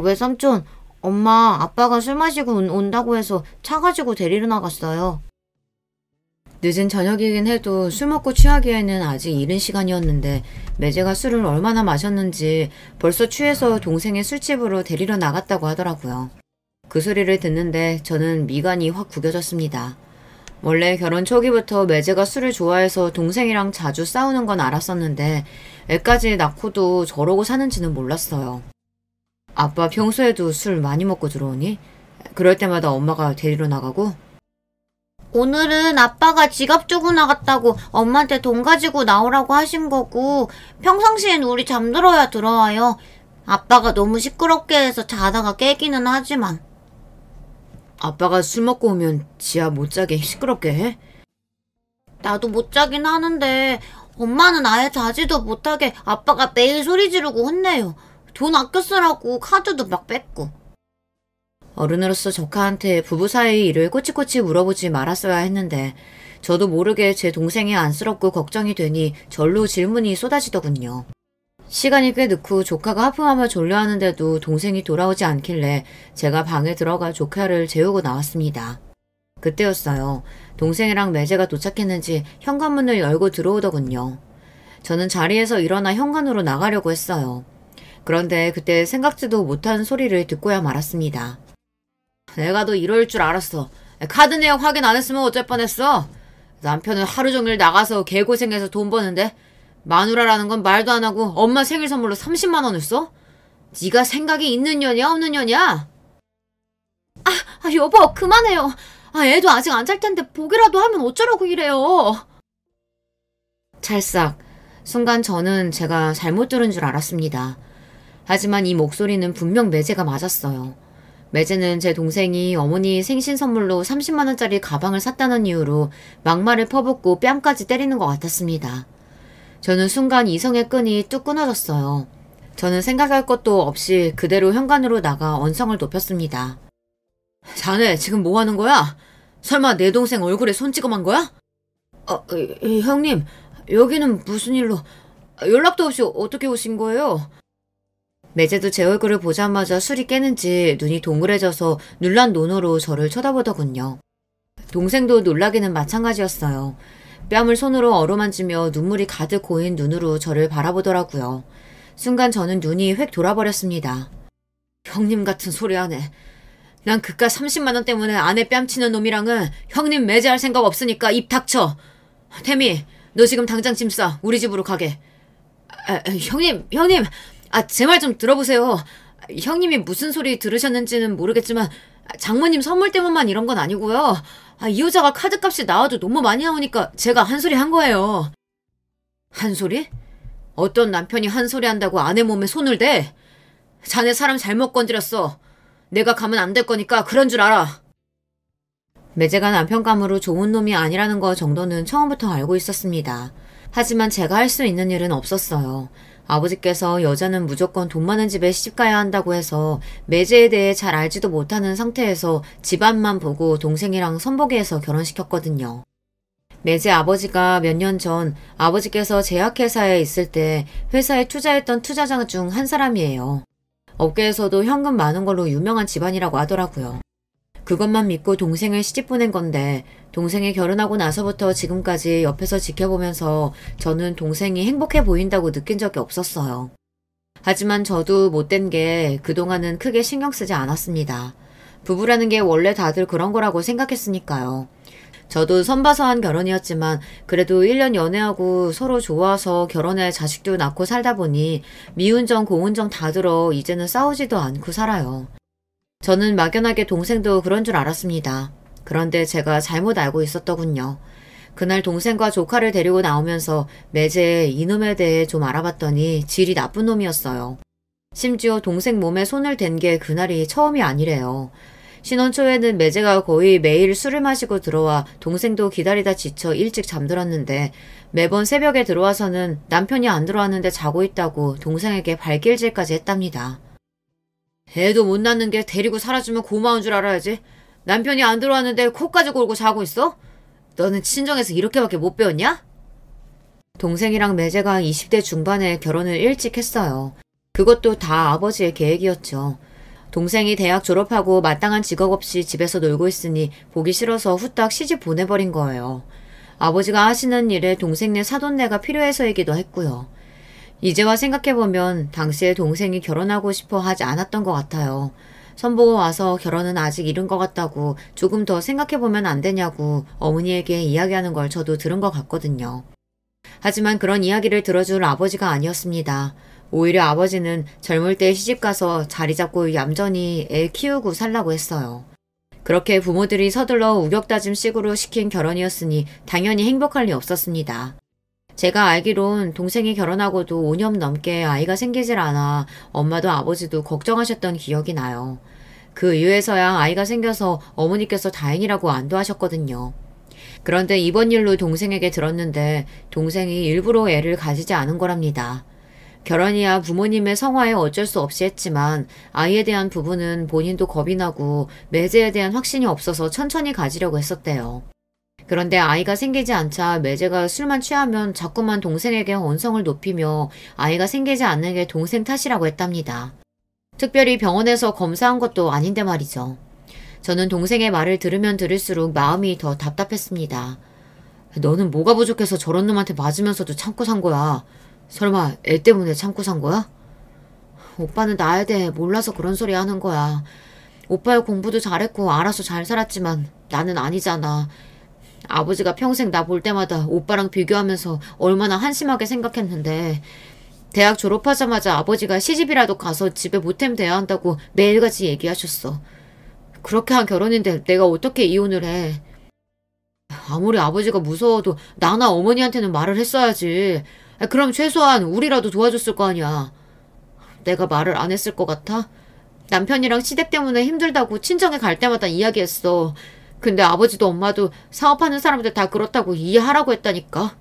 외삼촌, 엄마 아빠가 술 마시고 온다고 해서 차 가지고 데리러 나갔어요. 늦은 저녁이긴 해도 술 먹고 취하기에는 아직 이른 시간이었는데 매제가 술을 얼마나 마셨는지 벌써 취해서 동생의 술집으로 데리러 나갔다고 하더라고요. 그 소리를 듣는데 저는 미간이 확 구겨졌습니다. 원래 결혼 초기부터 매제가 술을 좋아해서 동생이랑 자주 싸우는 건 알았었는데 애까지 낳고도 저러고 사는지는 몰랐어요. 아빠 평소에도 술 많이 먹고 들어오니? 그럴 때마다 엄마가 데리러 나가고? 오늘은 아빠가 지갑 주고 나갔다고 엄마한테 돈 가지고 나오라고 하신 거고 평상시엔 우리 잠들어야 들어와요. 아빠가 너무 시끄럽게 해서 자다가 깨기는 하지만. 아빠가 술 먹고 오면 지하 못 자게 시끄럽게 해? 나도 못 자긴 하는데 엄마는 아예 자지도 못하게 아빠가 매일 소리 지르고 혼내요. 돈 아껴 쓰라고 카드도 막 뺏고. 어른으로서 조카한테 부부 사이 일을 꼬치꼬치 물어보지 말았어야 했는데 저도 모르게 제 동생이 안쓰럽고 걱정이 되니 절로 질문이 쏟아지더군요. 시간이 꽤 늦고 조카가 하품하며 졸려하는데도 동생이 돌아오지 않길래 제가 방에 들어가 조카를 재우고 나왔습니다. 그때였어요. 동생이랑 매제가 도착했는지 현관문을 열고 들어오더군요. 저는 자리에서 일어나 현관으로 나가려고 했어요. 그런데 그때 생각지도 못한 소리를 듣고야 말았습니다. 내가 너 이럴 줄 알았어. 카드 내역 확인 안 했으면 어쩔 뻔했어. 남편은 하루 종일 나가서 개고생해서 돈 버는데 마누라라는 건 말도 안 하고 엄마 생일 선물로 30만 원을 써? 네가 생각이 있는 년이야 없는 년이야? 여보 그만해요. 애도 아직 안 잘 텐데 보기라도 하면 어쩌라고 이래요. 찰싹. 순간 저는 제가 잘못 들은 줄 알았습니다. 하지만 이 목소리는 분명 매제가 맞았어요. 매제는 제 동생이 어머니 생신 선물로 30만 원짜리 가방을 샀다는 이유로 막말을 퍼붓고 뺨까지 때리는 것 같았습니다. 저는 순간 이성의 끈이 뚝 끊어졌어요. 저는 생각할 것도 없이 그대로 현관으로 나가 언성을 높였습니다. 자네 지금 뭐 하는 거야? 설마 내 동생 얼굴에 손 찍어만 거야? 형님, 여기는 무슨 일로 연락도 없이 어떻게 오신 거예요? 매제도 제 얼굴을 보자마자 술이 깨는지 눈이 동그래져서 놀란 눈으로 저를 쳐다보더군요. 동생도 놀라기는 마찬가지였어요. 뺨을 손으로 어루만지며 눈물이 가득 고인 눈으로 저를 바라보더라고요. 순간 저는 눈이 획 돌아버렸습니다. 형님 같은 소리 하네. 난 그깟 30만 원 때문에 아내 뺨치는 놈이랑은 형님 매제할 생각 없으니까 입 닥쳐. 태미, 너 지금 당장 짐 싸. 우리 집으로 가게. 형님. 제 말 좀 들어보세요. 형님이 무슨 소리 들으셨는지는 모르겠지만 장모님 선물 때문만 이런 건 아니고요. 이 여자가 카드값이 나와도 너무 많이 나오니까 제가 한 소리 한 거예요. 한 소리? 어떤 남편이 한 소리 한다고 아내 몸에 손을 대? 자네 사람 잘못 건드렸어. 내가 가면 안 될 거니까 그런 줄 알아. 매제가 남편 감으로 좋은 놈이 아니라는 거 정도는 처음부터 알고 있었습니다. 하지만 제가 할 수 있는 일은 없었어요. 아버지께서 여자는 무조건 돈 많은 집에 시집가야 한다고 해서 매제에 대해 잘 알지도 못하는 상태에서 집안만 보고 동생이랑 선보기해서 결혼시켰거든요. 매제 아버지가 몇 년 전 아버지께서 제약회사에 있을 때 회사에 투자했던 투자자 중 한 사람이에요. 업계에서도 현금 많은 걸로 유명한 집안이라고 하더라고요. 그것만 믿고 동생을 시집 보낸 건데 동생이 결혼하고 나서부터 지금까지 옆에서 지켜보면서 저는 동생이 행복해 보인다고 느낀 적이 없었어요. 하지만 저도 못된 게 그동안은 크게 신경 쓰지 않았습니다. 부부라는 게 원래 다들 그런 거라고 생각했으니까요. 저도 선봐서 한 결혼이었지만 그래도 1년 연애하고 서로 좋아서 결혼해 자식도 낳고 살다 보니 미운정 고운정 다 들어 이제는 싸우지도 않고 살아요. 저는 막연하게 동생도 그런 줄 알았습니다. 그런데 제가 잘못 알고 있었더군요. 그날 동생과 조카를 데리고 나오면서 매제 이놈에 대해 좀 알아봤더니 질이 나쁜 놈이었어요. 심지어 동생 몸에 손을 댄 게 그날이 처음이 아니래요. 신혼 초에는 매제가 거의 매일 술을 마시고 들어와 동생도 기다리다 지쳐 일찍 잠들었는데 매번 새벽에 들어와서는 남편이 안 들어왔는데 자고 있다고 동생에게 발길질까지 했답니다. 애도 못 낳는 게 데리고 살아주면 고마운 줄 알아야지. 남편이 안 들어왔는데 코까지 골고 자고 있어? 너는 친정에서 이렇게밖에 못 배웠냐? 동생이랑 매제가 20대 중반에 결혼을 일찍 했어요. 그것도 다 아버지의 계획이었죠. 동생이 대학 졸업하고 마땅한 직업 없이 집에서 놀고 있으니 보기 싫어서 후딱 시집 보내버린 거예요. 아버지가 하시는 일에 동생네 사돈네가 필요해서이기도 했고요. 이제와 생각해보면 당시에 동생이 결혼하고 싶어 하지 않았던 것 같아요. 선보고 와서 결혼은 아직 이른 것 같다고 조금 더 생각해보면 안 되냐고 어머니에게 이야기하는 걸 저도 들은 것 같거든요. 하지만 그런 이야기를 들어줄 아버지가 아니었습니다. 오히려 아버지는 젊을 때 시집가서 자리 잡고 얌전히 애 키우고 살라고 했어요. 그렇게 부모들이 서둘러 우격다짐식으로 시킨 결혼이었으니 당연히 행복할 리 없었습니다. 제가 알기론 동생이 결혼하고도 5년 넘게 아이가 생기질 않아 엄마도 아버지도 걱정하셨던 기억이 나요. 그 이유에서야 아이가 생겨서 어머니께서 다행이라고 안도하셨거든요. 그런데 이번 일로 동생에게 들었는데 동생이 일부러 애를 가지지 않은 거랍니다. 결혼이야 부모님의 성화에 어쩔 수 없이 했지만 아이에 대한 부분은 본인도 겁이 나고 매제에 대한 확신이 없어서 천천히 가지려고 했었대요. 그런데 아이가 생기지 않자 매제가 술만 취하면 자꾸만 동생에게 언성을 높이며 아이가 생기지 않는 게 동생 탓이라고 했답니다. 특별히 병원에서 검사한 것도 아닌데 말이죠. 저는 동생의 말을 들으면 들을수록 마음이 더 답답했습니다. 너는 뭐가 부족해서 저런 놈한테 맞으면서도 참고 산 거야. 설마 애 때문에 참고 산 거야? 오빠는 나에 대해 몰라서 그런 소리 하는 거야. 오빠야 공부도 잘했고 알아서 잘 살았지만 나는 아니잖아. 아버지가 평생 나 볼 때마다 오빠랑 비교하면서 얼마나 한심하게 생각했는데 대학 졸업하자마자 아버지가 시집이라도 가서 집에 보탬 돼야 한다고 매일같이 얘기하셨어. 그렇게 한 결혼인데 내가 어떻게 이혼을 해. 아무리 아버지가 무서워도 나나 어머니한테는 말을 했어야지. 그럼 최소한 우리라도 도와줬을 거 아니야. 내가 말을 안 했을 것 같아? 남편이랑 시댁 때문에 힘들다고 친정에 갈 때마다 이야기했어. 근데 아버지도 엄마도 사업하는 사람들 다 그렇다고 이해하라고 했다니까.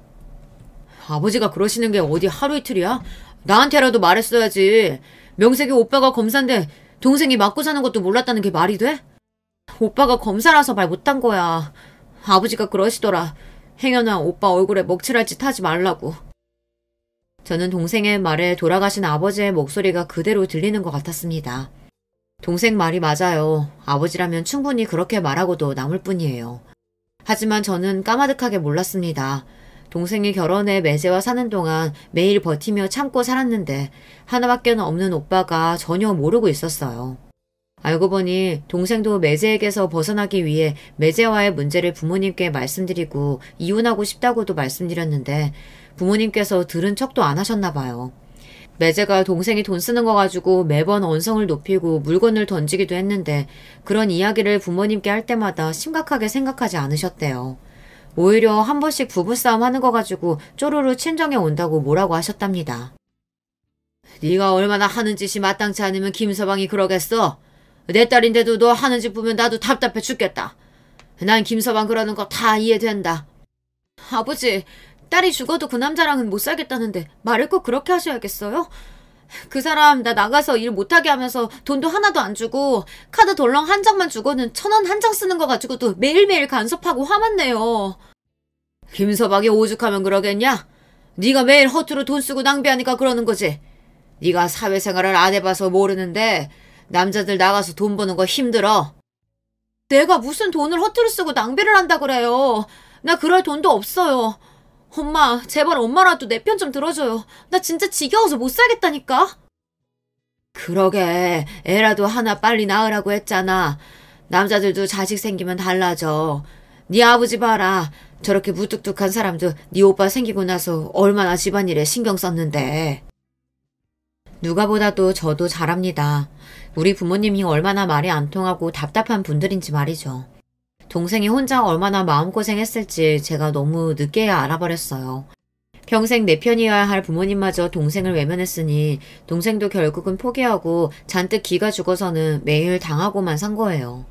아버지가 그러시는 게 어디 하루 이틀이야? 나한테라도 말했어야지. 명색이 오빠가 검사인데 동생이 맞고 사는 것도 몰랐다는 게 말이 돼? 오빠가 검사라서 말 못한 거야. 아버지가 그러시더라. 행여나 오빠 얼굴에 먹칠할 짓 하지 말라고. 저는 동생의 말에 돌아가신 아버지의 목소리가 그대로 들리는 것 같았습니다. 동생 말이 맞아요. 아버지라면 충분히 그렇게 말하고도 남을 뿐이에요. 하지만 저는 까마득하게 몰랐습니다. 동생이 결혼해 매제와 사는 동안 매일 버티며 참고 살았는데 하나밖에 없는 오빠가 전혀 모르고 있었어요. 알고 보니 동생도 매제에게서 벗어나기 위해 매제와의 문제를 부모님께 말씀드리고 이혼하고 싶다고도 말씀드렸는데 부모님께서 들은 척도 안 하셨나 봐요. 매제가 동생이 돈 쓰는 거 가지고 매번 언성을 높이고 물건을 던지기도 했는데 그런 이야기를 부모님께 할 때마다 심각하게 생각하지 않으셨대요. 오히려 한 번씩 부부싸움 하는 거 가지고 쪼르르 친정에 온다고 뭐라고 하셨답니다. 네가 얼마나 하는 짓이 마땅치 않으면 김서방이 그러겠어? 내 딸인데도 너 하는 짓 보면 나도 답답해 죽겠다. 난 김서방 그러는 거 다 이해된다. 아버지, 딸이 죽어도 그 남자랑은 못 살겠다는데 말을 꼭 그렇게 하셔야겠어요? 그 사람 나 나가서 일 못하게 하면서 돈도 하나도 안 주고 카드 덜렁 한 장만 주고는 1,000원 한 장 쓰는 거 가지고도 매일매일 간섭하고 화만 내요. 김서방이 오죽하면 그러겠냐? 네가 매일 허투루 돈 쓰고 낭비하니까 그러는 거지. 네가 사회생활을 안 해봐서 모르는데 남자들 나가서 돈 버는 거 힘들어. 내가 무슨 돈을 허투루 쓰고 낭비를 한다 그래요. 나 그럴 돈도 없어요. 엄마, 제발 엄마라도 내 편 좀 들어줘요. 나 진짜 지겨워서 못 살겠다니까. 그러게, 애라도 하나 빨리 낳으라고 했잖아. 남자들도 자식 생기면 달라져. 네 아버지 봐라. 저렇게 무뚝뚝한 사람도 네 오빠 생기고 나서 얼마나 집안일에 신경 썼는데. 누가 보다도 저도 잘 압니다. 우리 부모님이 얼마나 말이 안 통하고 답답한 분들인지 말이죠. 동생이 혼자 얼마나 마음고생했을지 제가 너무 늦게야 알아버렸어요. 평생 내 편이어야 할 부모님마저 동생을 외면했으니 동생도 결국은 포기하고 잔뜩 기가 죽어서는 매일 당하고만 산 거예요.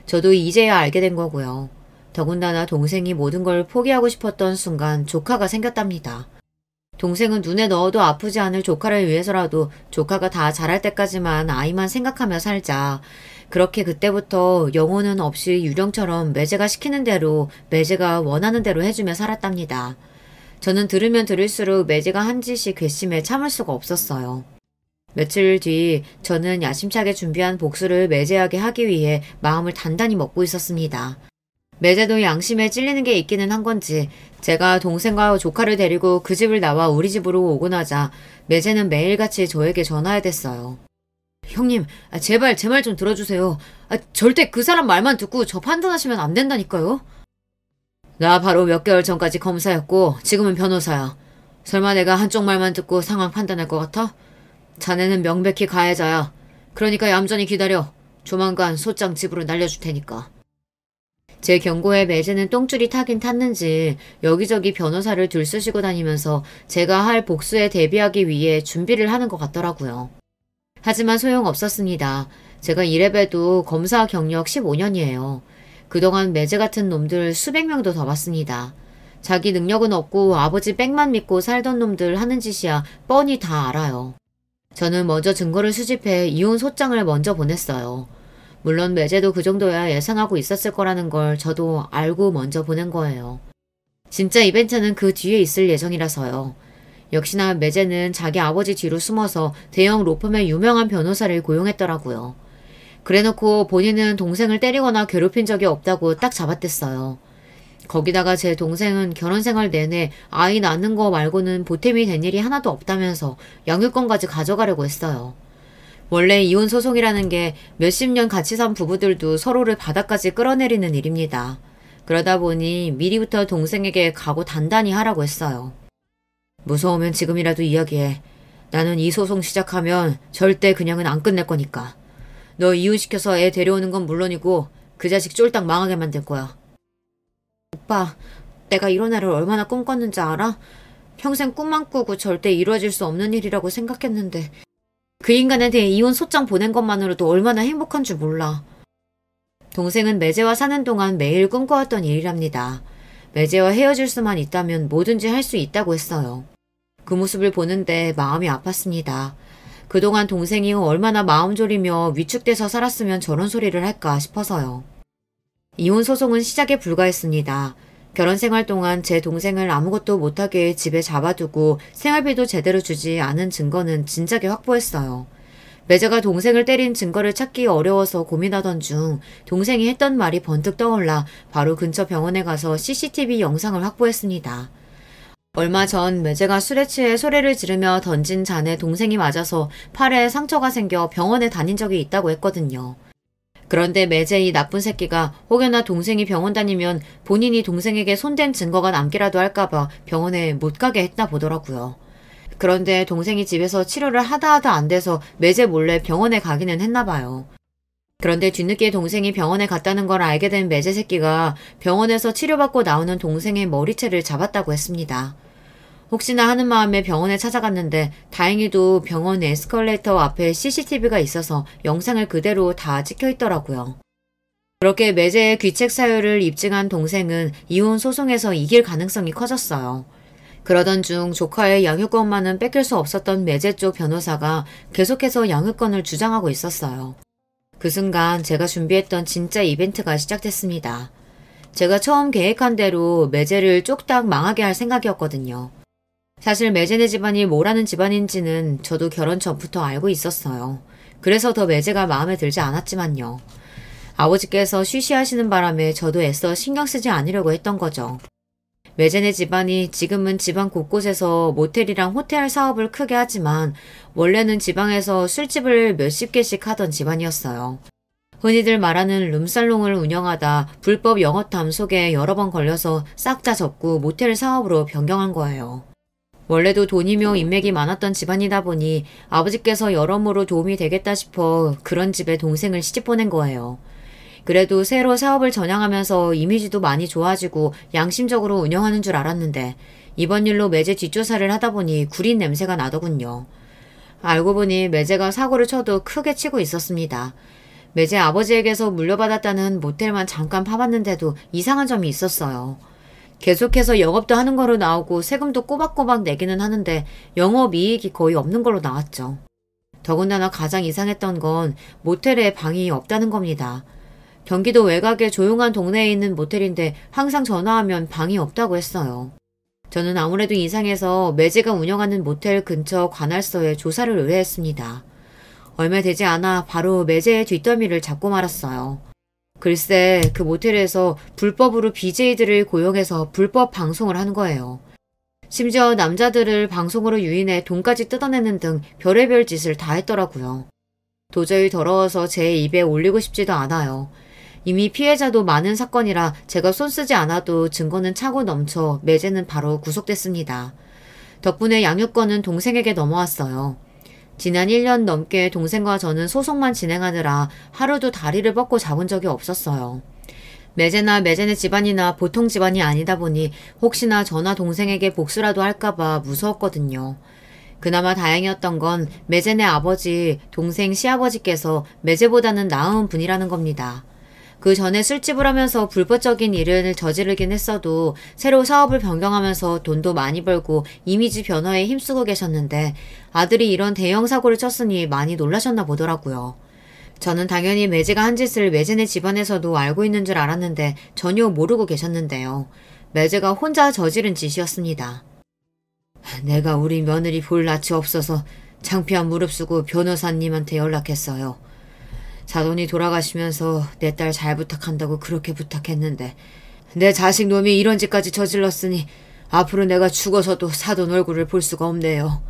저도 이제야 알게 된 거고요. 더군다나 동생이 모든 걸 포기하고 싶었던 순간 조카가 생겼답니다. 동생은 눈에 넣어도 아프지 않을 조카를 위해서라도 조카가 다 자랄 때까지만 아이만 생각하며 살자. 그렇게 그때부터 영혼은 없이 유령처럼 매제가 시키는 대로 매제가 원하는 대로 해주며 살았답니다. 저는 들으면 들을수록 매제가 한 짓이 괘씸해 참을 수가 없었어요. 며칠 뒤 저는 야심차게 준비한 복수를 매제하게 하기 위해 마음을 단단히 먹고 있었습니다. 매제도 양심에 찔리는 게 있기는 한 건지 제가 동생과 조카를 데리고 그 집을 나와 우리 집으로 오고 나자 매제는 매일같이 저에게 전화해댔어요. 형님, 제발 제 말 좀 들어주세요. 절대 그 사람 말만 듣고 저 판단하시면 안 된다니까요. 나 바로 몇 개월 전까지 검사였고 지금은 변호사야. 설마 내가 한쪽 말만 듣고 상황 판단할 것 같아? 자네는 명백히 가해자야. 그러니까 얌전히 기다려. 조만간 소장 집으로 날려줄 테니까. 제 경고에 매제는 똥줄이 타긴 탔는지 여기저기 변호사를 들쑤시고 다니면서 제가 할 복수에 대비하기 위해 준비를 하는 것 같더라고요. 하지만 소용없었습니다. 제가 이래봬도 검사 경력 15년이에요. 그동안 매제 같은 놈들 수백 명도 더 봤습니다. 자기 능력은 없고 아버지 빽만 믿고 살던 놈들 하는 짓이야 뻔히 다 알아요. 저는 먼저 증거를 수집해 이혼 소장을 먼저 보냈어요. 물론 매제도 그 정도야 예상하고 있었을 거라는 걸 저도 알고 먼저 보낸 거예요. 진짜 이벤트는 그 뒤에 있을 예정이라서요. 역시나 매제는 자기 아버지 뒤로 숨어서 대형 로펌의 유명한 변호사를 고용했더라고요. 그래놓고 본인은 동생을 때리거나 괴롭힌 적이 없다고 딱 잡아댔어요. 거기다가 제 동생은 결혼생활 내내 아이 낳는 거 말고는 보탬이 된 일이 하나도 없다면서 양육권까지 가져가려고 했어요. 원래 이혼 소송이라는 게 몇십 년 같이 산 부부들도 서로를 바닥까지 끌어내리는 일입니다. 그러다 보니 미리부터 동생에게 각오 단단히 하라고 했어요. 무서우면 지금이라도 이야기해. 나는 이 소송 시작하면 절대 그냥은 안 끝낼 거니까. 너 이혼시켜서 애 데려오는 건 물론이고 그 자식 쫄딱 망하게 만들 거야. 오빠, 내가 이런 애를 얼마나 꿈꿨는지 알아? 평생 꿈만 꾸고 절대 이루어질 수 없는 일이라고 생각했는데 그 인간에 대해 이혼 소장 보낸 것만으로도 얼마나 행복한 줄 몰라. 동생은 매제와 사는 동안 매일 꿈꿔왔던 일이랍니다. 매제와 헤어질 수만 있다면 뭐든지 할 수 있다고 했어요. 그 모습을 보는데 마음이 아팠습니다. 그동안 동생이 얼마나 마음 졸이며 위축돼서 살았으면 저런 소리를 할까 싶어서요. 이혼 소송은 시작에 불과했습니다. 결혼 생활 동안 제 동생을 아무것도 못하게 집에 잡아두고 생활비도 제대로 주지 않은 증거는 진작에 확보했어요. 매제가 동생을 때린 증거를 찾기 어려워서 고민하던 중 동생이 했던 말이 번뜩 떠올라 바로 근처 병원에 가서 CCTV 영상을 확보했습니다. 얼마 전 매제가 술에 취해 소리를 지르며 던진 잔에 동생이 맞아서 팔에 상처가 생겨 병원에 다닌 적이 있다고 했거든요. 그런데 매제 이 나쁜 새끼가 혹여나 동생이 병원 다니면 본인이 동생에게 손댄 증거가 남기라도 할까봐 병원에 못 가게 했나 보더라고요. 그런데 동생이 집에서 치료를 하다 안 돼서 매제 몰래 병원에 가기는 했나 봐요. 그런데 뒤늦게 동생이 병원에 갔다는 걸 알게 된 매제 새끼가 병원에서 치료받고 나오는 동생의 머리채를 잡았다고 했습니다. 혹시나 하는 마음에 병원에 찾아갔는데 다행히도 병원 에스컬레이터 앞에 CCTV가 있어서 영상을 그대로 다 찍혀 있더라고요. 그렇게 매제의 귀책 사유를 입증한 동생은 이혼 소송에서 이길 가능성이 커졌어요. 그러던 중 조카의 양육권만은 뺏길 수 없었던 매제 쪽 변호사가 계속해서 양육권을 주장하고 있었어요. 그 순간 제가 준비했던 진짜 이벤트가 시작됐습니다. 제가 처음 계획한 대로 매제를 쪽딱 망하게 할 생각이었거든요. 사실 매제네 집안이 뭐라는 집안인지는 저도 결혼 전부터 알고 있었어요. 그래서 더 매제가 마음에 들지 않았지만요. 아버지께서 쉬쉬하시는 바람에 저도 애써 신경 쓰지 않으려고 했던 거죠. 매제네 집안이 지금은 지방 곳곳에서 모텔이랑 호텔 사업을 크게 하지만 원래는 지방에서 술집을 몇십 개씩 하던 집안이었어요. 흔히들 말하는 룸살롱을 운영하다 불법 영업 담속에 여러 번 걸려서 싹 다 접고 모텔 사업으로 변경한 거예요. 원래도 돈이며 인맥이 많았던 집안이다 보니 아버지께서 여러모로 도움이 되겠다 싶어 그런 집에 동생을 시집 보낸 거예요. 그래도 새로 사업을 전향하면서 이미지도 많이 좋아지고 양심적으로 운영하는 줄 알았는데 이번 일로 매제 뒷조사를 하다 보니 구린 냄새가 나더군요. 알고 보니 매제가 사고를 쳐도 크게 치고 있었습니다. 매제 아버지에게서 물려받았다는 모텔만 잠깐 파봤는데도 이상한 점이 있었어요. 계속해서 영업도 하는 거로 나오고 세금도 꼬박꼬박 내기는 하는데 영업이익이 거의 없는 걸로 나왔죠. 더군다나 가장 이상했던 건 모텔에 방이 없다는 겁니다. 경기도 외곽의 조용한 동네에 있는 모텔인데 항상 전화하면 방이 없다고 했어요. 저는 아무래도 이상해서 매제가 운영하는 모텔 근처 관할서에 조사를 의뢰했습니다. 얼마 되지 않아 바로 매제의 뒷더미를 잡고 말았어요. 글쎄 그 모텔에서 불법으로 BJ들을 고용해서 불법 방송을 하는 거예요. 심지어 남자들을 방송으로 유인해 돈까지 뜯어내는 등 별의별 짓을 다 했더라고요. 도저히 더러워서 제 입에 올리고 싶지도 않아요. 이미 피해자도 많은 사건이라 제가 손쓰지 않아도 증거는 차고 넘쳐 매제는 바로 구속됐습니다. 덕분에 양육권은 동생에게 넘어왔어요. 지난 1년 넘게 동생과 저는 소송만 진행하느라 하루도 다리를 뻗고 자본 적이 없었어요. 매제나 매제네 집안이나 보통 집안이 아니다 보니 혹시나 저나 동생에게 복수라도 할까봐 무서웠거든요. 그나마 다행이었던 건 매제네 아버지, 동생 시아버지께서 매제보다는 나은 분이라는 겁니다. 그 전에 술집을 하면서 불법적인 일을 저지르긴 했어도 새로 사업을 변경하면서 돈도 많이 벌고 이미지 변화에 힘쓰고 계셨는데 아들이 이런 대형 사고를 쳤으니 많이 놀라셨나 보더라고요. 저는 당연히 매제가 한 짓을 매제네 집안에서도 알고 있는 줄 알았는데 전혀 모르고 계셨는데요. 매제가 혼자 저지른 짓이었습니다. 내가 우리 며느리 볼 낯이 없어서 창피한 무릅쓰고 변호사님한테 연락했어요. 사돈이 돌아가시면서 내 딸 잘 부탁한다고 그렇게 부탁했는데 내 자식 놈이 이런 짓까지 저질렀으니 앞으로 내가 죽어서도 사돈 얼굴을 볼 수가 없네요.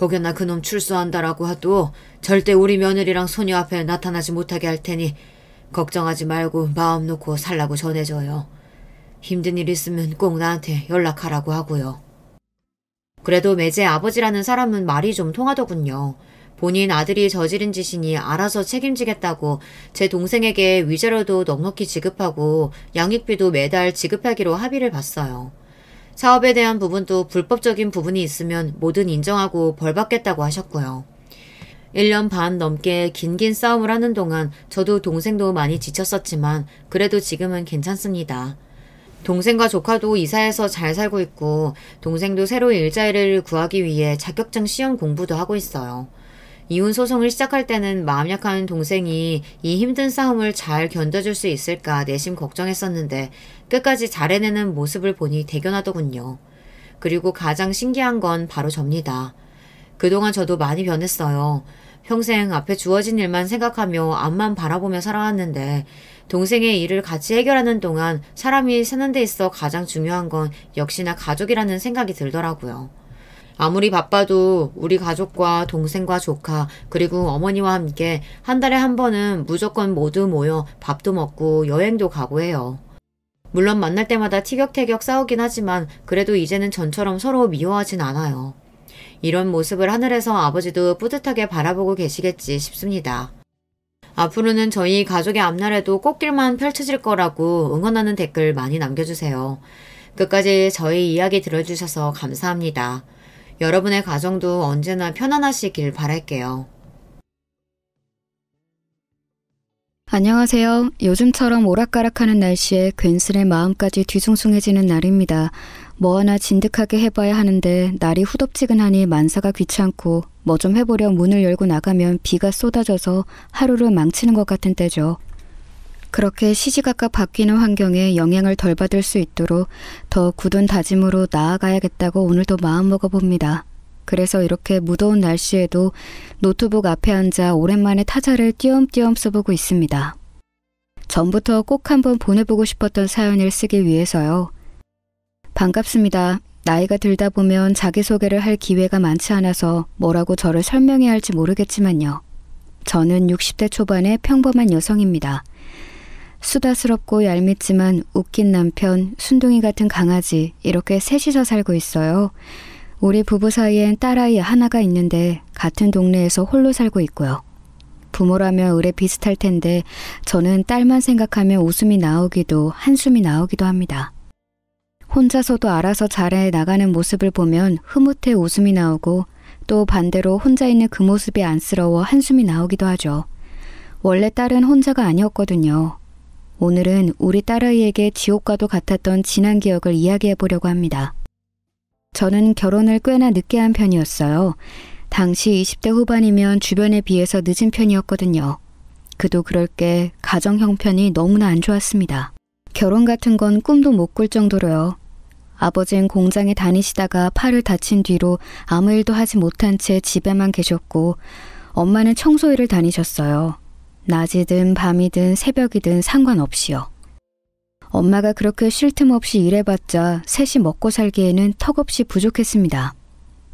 혹여나 그놈 출소한다라고 해도 절대 우리 며느리랑 소녀 앞에 나타나지 못하게 할 테니 걱정하지 말고 마음 놓고 살라고 전해줘요. 힘든 일 있으면 꼭 나한테 연락하라고 하고요. 그래도 매제 아버지라는 사람은 말이 좀 통하더군요. 본인 아들이 저지른 짓이니 알아서 책임지겠다고 제 동생에게 위자료도 넉넉히 지급하고 양육비도 매달 지급하기로 합의를 봤어요. 사업에 대한 부분도 불법적인 부분이 있으면 뭐든 인정하고 벌받겠다고 하셨고요. 1년 반 넘게 긴 싸움을 하는 동안 저도 동생도 많이 지쳤었지만 그래도 지금은 괜찮습니다. 동생과 조카도 이사해서 잘 살고 있고 동생도 새로 일자리를 구하기 위해 자격증 시험 공부도 하고 있어요. 이혼 소송을 시작할 때는 마음 약한 동생이 이 힘든 싸움을 잘 견뎌줄 수 있을까 내심 걱정했었는데 끝까지 잘 해내는 모습을 보니 대견하더군요. 그리고 가장 신기한 건 바로 접니다. 그동안 저도 많이 변했어요. 평생 앞에 주어진 일만 생각하며 앞만 바라보며 살아왔는데 동생의 일을 같이 해결하는 동안 사람이 사는 데 있어 가장 중요한 건 역시나 가족이라는 생각이 들더라고요. 아무리 바빠도 우리 가족과 동생과 조카 그리고 어머니와 함께 한 달에 한 번은 무조건 모두 모여 밥도 먹고 여행도 가고 해요. 물론 만날 때마다 티격태격 싸우긴 하지만 그래도 이제는 전처럼 서로 미워하진 않아요. 이런 모습을 하늘에서 아버지도 뿌듯하게 바라보고 계시겠지 싶습니다. 앞으로는 저희 가족의 앞날에도 꽃길만 펼쳐질 거라고 응원하는 댓글 많이 남겨주세요. 끝까지 저희 이야기 들어주셔서 감사합니다. 여러분의 가정도 언제나 편안하시길 바랄게요. 안녕하세요. 요즘처럼 오락가락하는 날씨에 괜스레 마음까지 뒤숭숭해지는 날입니다. 뭐 하나 진득하게 해봐야 하는데 날이 후덥지근하니 만사가 귀찮고 뭐 좀 해보려 문을 열고 나가면 비가 쏟아져서 하루를 망치는 것 같은 때죠. 그렇게 시시각각 바뀌는 환경에 영향을 덜 받을 수 있도록 더 굳은 다짐으로 나아가야겠다고 오늘도 마음먹어봅니다. 그래서 이렇게 무더운 날씨에도 노트북 앞에 앉아 오랜만에 타자를 띄엄띄엄 써보고 있습니다. 전부터 꼭 한번 보내보고 싶었던 사연을 쓰기 위해서요. 반갑습니다. 나이가 들다 보면 자기소개를 할 기회가 많지 않아서 뭐라고 저를 설명해야 할지 모르겠지만요. 저는 60대 초반의 평범한 여성입니다. 수다스럽고 얄밉지만 웃긴 남편, 순둥이 같은 강아지 이렇게 셋이서 살고 있어요. 우리 부부 사이엔 딸아이 하나가 있는데 같은 동네에서 홀로 살고 있고요. 부모라면 의뢰 비슷할 텐데 저는 딸만 생각하면 웃음이 나오기도 한숨이 나오기도 합니다. 혼자서도 알아서 잘해 나가는 모습을 보면 흐뭇해 웃음이 나오고 또 반대로 혼자 있는 그 모습이 안쓰러워 한숨이 나오기도 하죠. 원래 딸은 혼자가 아니었거든요. 오늘은 우리 딸아이에게 지옥과도 같았던 지난 기억을 이야기해 보려고 합니다. 저는 결혼을 꽤나 늦게 한 편이었어요. 당시 20대 후반이면 주변에 비해서 늦은 편이었거든요. 그도 그럴 게 가정 형편이 너무나 안 좋았습니다. 결혼 같은 건 꿈도 못 꿀 정도로요. 아버지는 공장에 다니시다가 팔을 다친 뒤로 아무 일도 하지 못한 채 집에만 계셨고 엄마는 청소일을 다니셨어요. 낮이든 밤이든 새벽이든 상관없이요. 엄마가 그렇게 쉴 틈 없이 일해봤자 셋이 먹고 살기에는 턱없이 부족했습니다.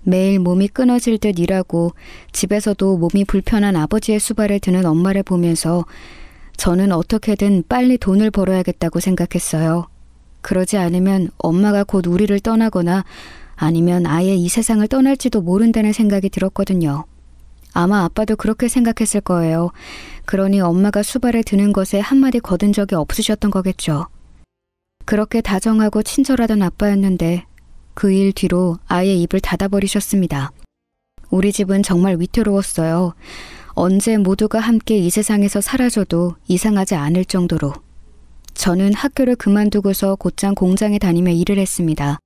매일 몸이 끊어질 듯 일하고 집에서도 몸이 불편한 아버지의 수발을 드는 엄마를 보면서 저는 어떻게든 빨리 돈을 벌어야겠다고 생각했어요. 그러지 않으면 엄마가 곧 우리를 떠나거나 아니면 아예 이 세상을 떠날지도 모른다는 생각이 들었거든요. 아마 아빠도 그렇게 생각했을 거예요. 그러니 엄마가 수발을 드는 것에 한마디 거둔 적이 없으셨던 거겠죠. 그렇게 다정하고 친절하던 아빠였는데 그 일 뒤로 아예 입을 닫아버리셨습니다. 우리 집은 정말 위태로웠어요. 언제 모두가 함께 이 세상에서 사라져도 이상하지 않을 정도로. 저는 학교를 그만두고서 곧장 공장에 다니며 일을 했습니다.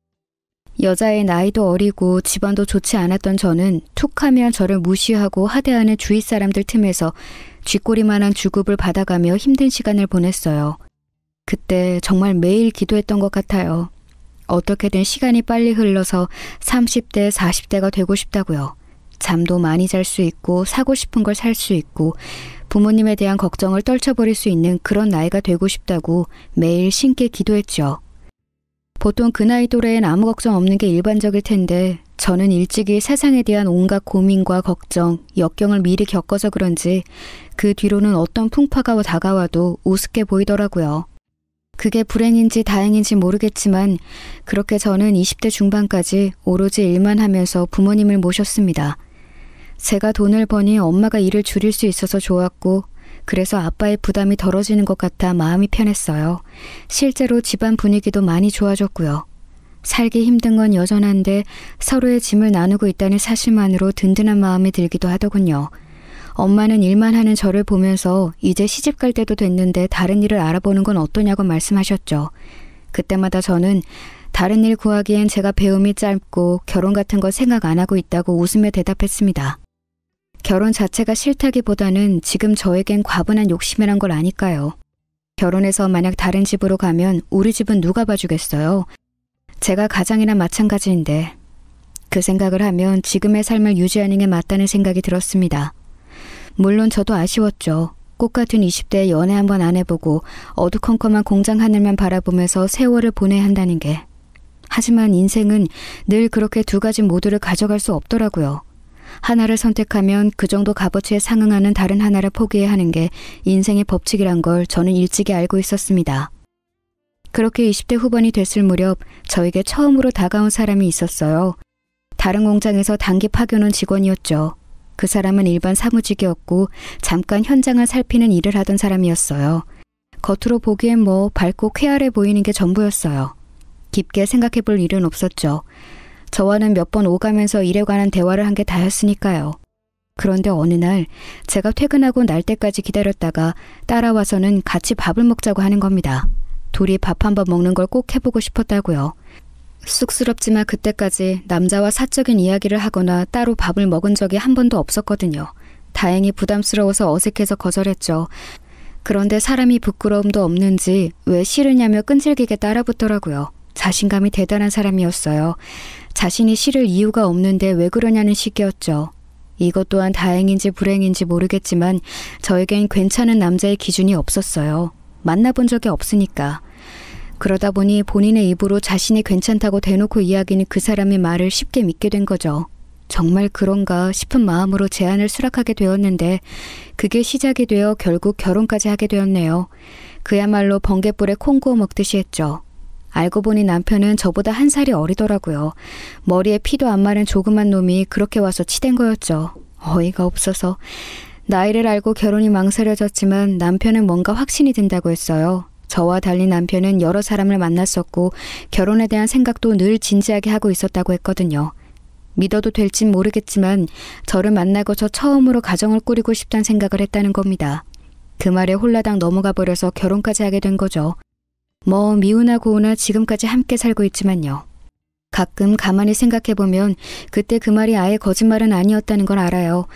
여자의 나이도 어리고 집안도 좋지 않았던 저는 툭하면 저를 무시하고 하대하는 주위 사람들 틈에서 쥐꼬리만한 주급을 받아가며 힘든 시간을 보냈어요. 그때 정말 매일 기도했던 것 같아요. 어떻게든 시간이 빨리 흘러서 30대, 40대가 되고 싶다고요. 잠도 많이 잘 수 있고 사고 싶은 걸 살 수 있고 부모님에 대한 걱정을 떨쳐버릴 수 있는 그런 나이가 되고 싶다고 매일 신께 기도했죠. 보통 그 나이 또래엔 아무 걱정 없는 게 일반적일 텐데 저는 일찍이 세상에 대한 온갖 고민과 걱정, 역경을 미리 겪어서 그런지 그 뒤로는 어떤 풍파가 다가와도 우습게 보이더라고요. 그게 불행인지 다행인지 모르겠지만 그렇게 저는 20대 중반까지 오로지 일만 하면서 부모님을 모셨습니다. 제가 돈을 버니 엄마가 일을 줄일 수 있어서 좋았고 그래서 아빠의 부담이 덜어지는 것 같아 마음이 편했어요. 실제로 집안 분위기도 많이 좋아졌고요. 살기 힘든 건 여전한데 서로의 짐을 나누고 있다는 사실만으로 든든한 마음이 들기도 하더군요. 엄마는 일만 하는 저를 보면서 이제 시집 갈 때도 됐는데 다른 일을 알아보는 건 어떠냐고 말씀하셨죠. 그때마다 저는 다른 일 구하기엔 제가 배움이 짧고 결혼 같은 거 생각 안 하고 있다고 웃으며 대답했습니다. 결혼 자체가 싫다기보다는 지금 저에겐 과분한 욕심이란 걸 아니까요. 결혼해서 만약 다른 집으로 가면 우리 집은 누가 봐주겠어요. 제가 가장이나 마찬가지인데 그 생각을 하면 지금의 삶을 유지하는 게 맞다는 생각이 들었습니다. 물론 저도 아쉬웠죠. 꽃같은 20대에 연애 한번 안 해보고 어두컴컴한 공장 하늘만 바라보면서 세월을 보내야 한다는 게. 하지만 인생은 늘 그렇게 두 가지 모두를 가져갈 수 없더라고요. 하나를 선택하면 그 정도 값어치에 상응하는 다른 하나를 포기해야 하는 게 인생의 법칙이란 걸 저는 일찍이 알고 있었습니다. 그렇게 20대 후반이 됐을 무렵 저에게 처음으로 다가온 사람이 있었어요. 다른 공장에서 단기 파견 온 직원이었죠. 그 사람은 일반 사무직이었고 잠깐 현장을 살피는 일을 하던 사람이었어요. 겉으로 보기엔 밝고 쾌활해 보이는 게 전부였어요. 깊게 생각해 볼 일은 없었죠. 저와는 몇 번 오가면서 일에 관한 대화를 한 게 다였으니까요. 그런데 어느 날 제가 퇴근하고 날 때까지 기다렸다가 따라와서는 같이 밥을 먹자고 하는 겁니다. 둘이 밥 한 번 먹는 걸 꼭 해보고 싶었다고요. 쑥스럽지만 그때까지 남자와 사적인 이야기를 하거나 따로 밥을 먹은 적이 한 번도 없었거든요. 다행히 부담스러워서 어색해서 거절했죠. 그런데 사람이 부끄러움도 없는지 왜 싫으냐며 끈질기게 따라붙더라고요. 자신감이 대단한 사람이었어요. 자신이 싫을 이유가 없는데 왜 그러냐는 식이었죠. 이것 또한 다행인지 불행인지 모르겠지만 저에겐 괜찮은 남자의 기준이 없었어요. 만나본 적이 없으니까. 그러다 보니 본인의 입으로 자신이 괜찮다고 대놓고 이야기는 그 사람의 말을 쉽게 믿게 된 거죠. 정말 그런가 싶은 마음으로 제안을 수락하게 되었는데 그게 시작이 되어 결국 결혼까지 하게 되었네요. 그야말로 번갯불에 콩 구워 먹듯이 했죠. 알고 보니 남편은 저보다 한 살이 어리더라고요. 머리에 피도 안 마른 조그만 놈이 그렇게 와서 치댄 거였죠. 어이가 없어서. 나이를 알고 결혼이 망설여졌지만 남편은 뭔가 확신이 든다고 했어요. 저와 달리 남편은 여러 사람을 만났었고 결혼에 대한 생각도 늘 진지하게 하고 있었다고 했거든요. 믿어도 될진 모르겠지만 저를 만나고서 처음으로 가정을 꾸리고 싶다는 생각을 했다는 겁니다. 그 말에 홀라당 넘어가 버려서 결혼까지 하게 된 거죠. 미우나 고우나 지금까지 함께 살고 있지만요. 가끔 가만히 생각해보면 그때 그 말이 아예 거짓말은 아니었다는 걸 알아요.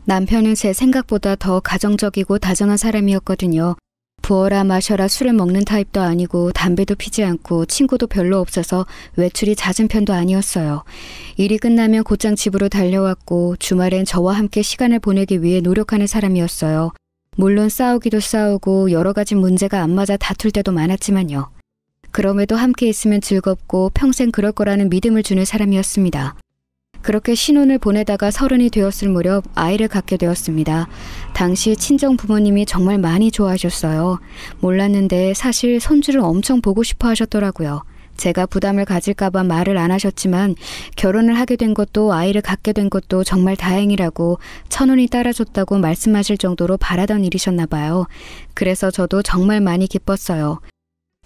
남편은 제 생각보다 더 가정적이고 다정한 사람이었거든요. 부어라 마셔라 술을 먹는 타입도 아니고 담배도 피지 않고 친구도 별로 없어서 외출이 잦은 편도 아니었어요. 일이 끝나면 곧장 집으로 달려왔고 주말엔 저와 함께 시간을 보내기 위해 노력하는 사람이었어요. 물론 싸우기도 싸우고 여러 가지 문제가 안 맞아 다툴 때도 많았지만요. 그럼에도 함께 있으면 즐겁고 평생 그럴 거라는 믿음을 주는 사람이었습니다. 그렇게 신혼을 보내다가 30이 되었을 무렵 아이를 갖게 되었습니다. 당시 친정 부모님이 정말 많이 좋아하셨어요. 몰랐는데 사실 손주를 엄청 보고 싶어 하셨더라고요. 제가 부담을 가질까봐 말을 안 하셨지만 결혼을 하게 된 것도 아이를 갖게 된 것도 정말 다행이라고 천운이 따라줬다고 말씀하실 정도로 바라던 일이셨나 봐요. 그래서 저도 정말 많이 기뻤어요.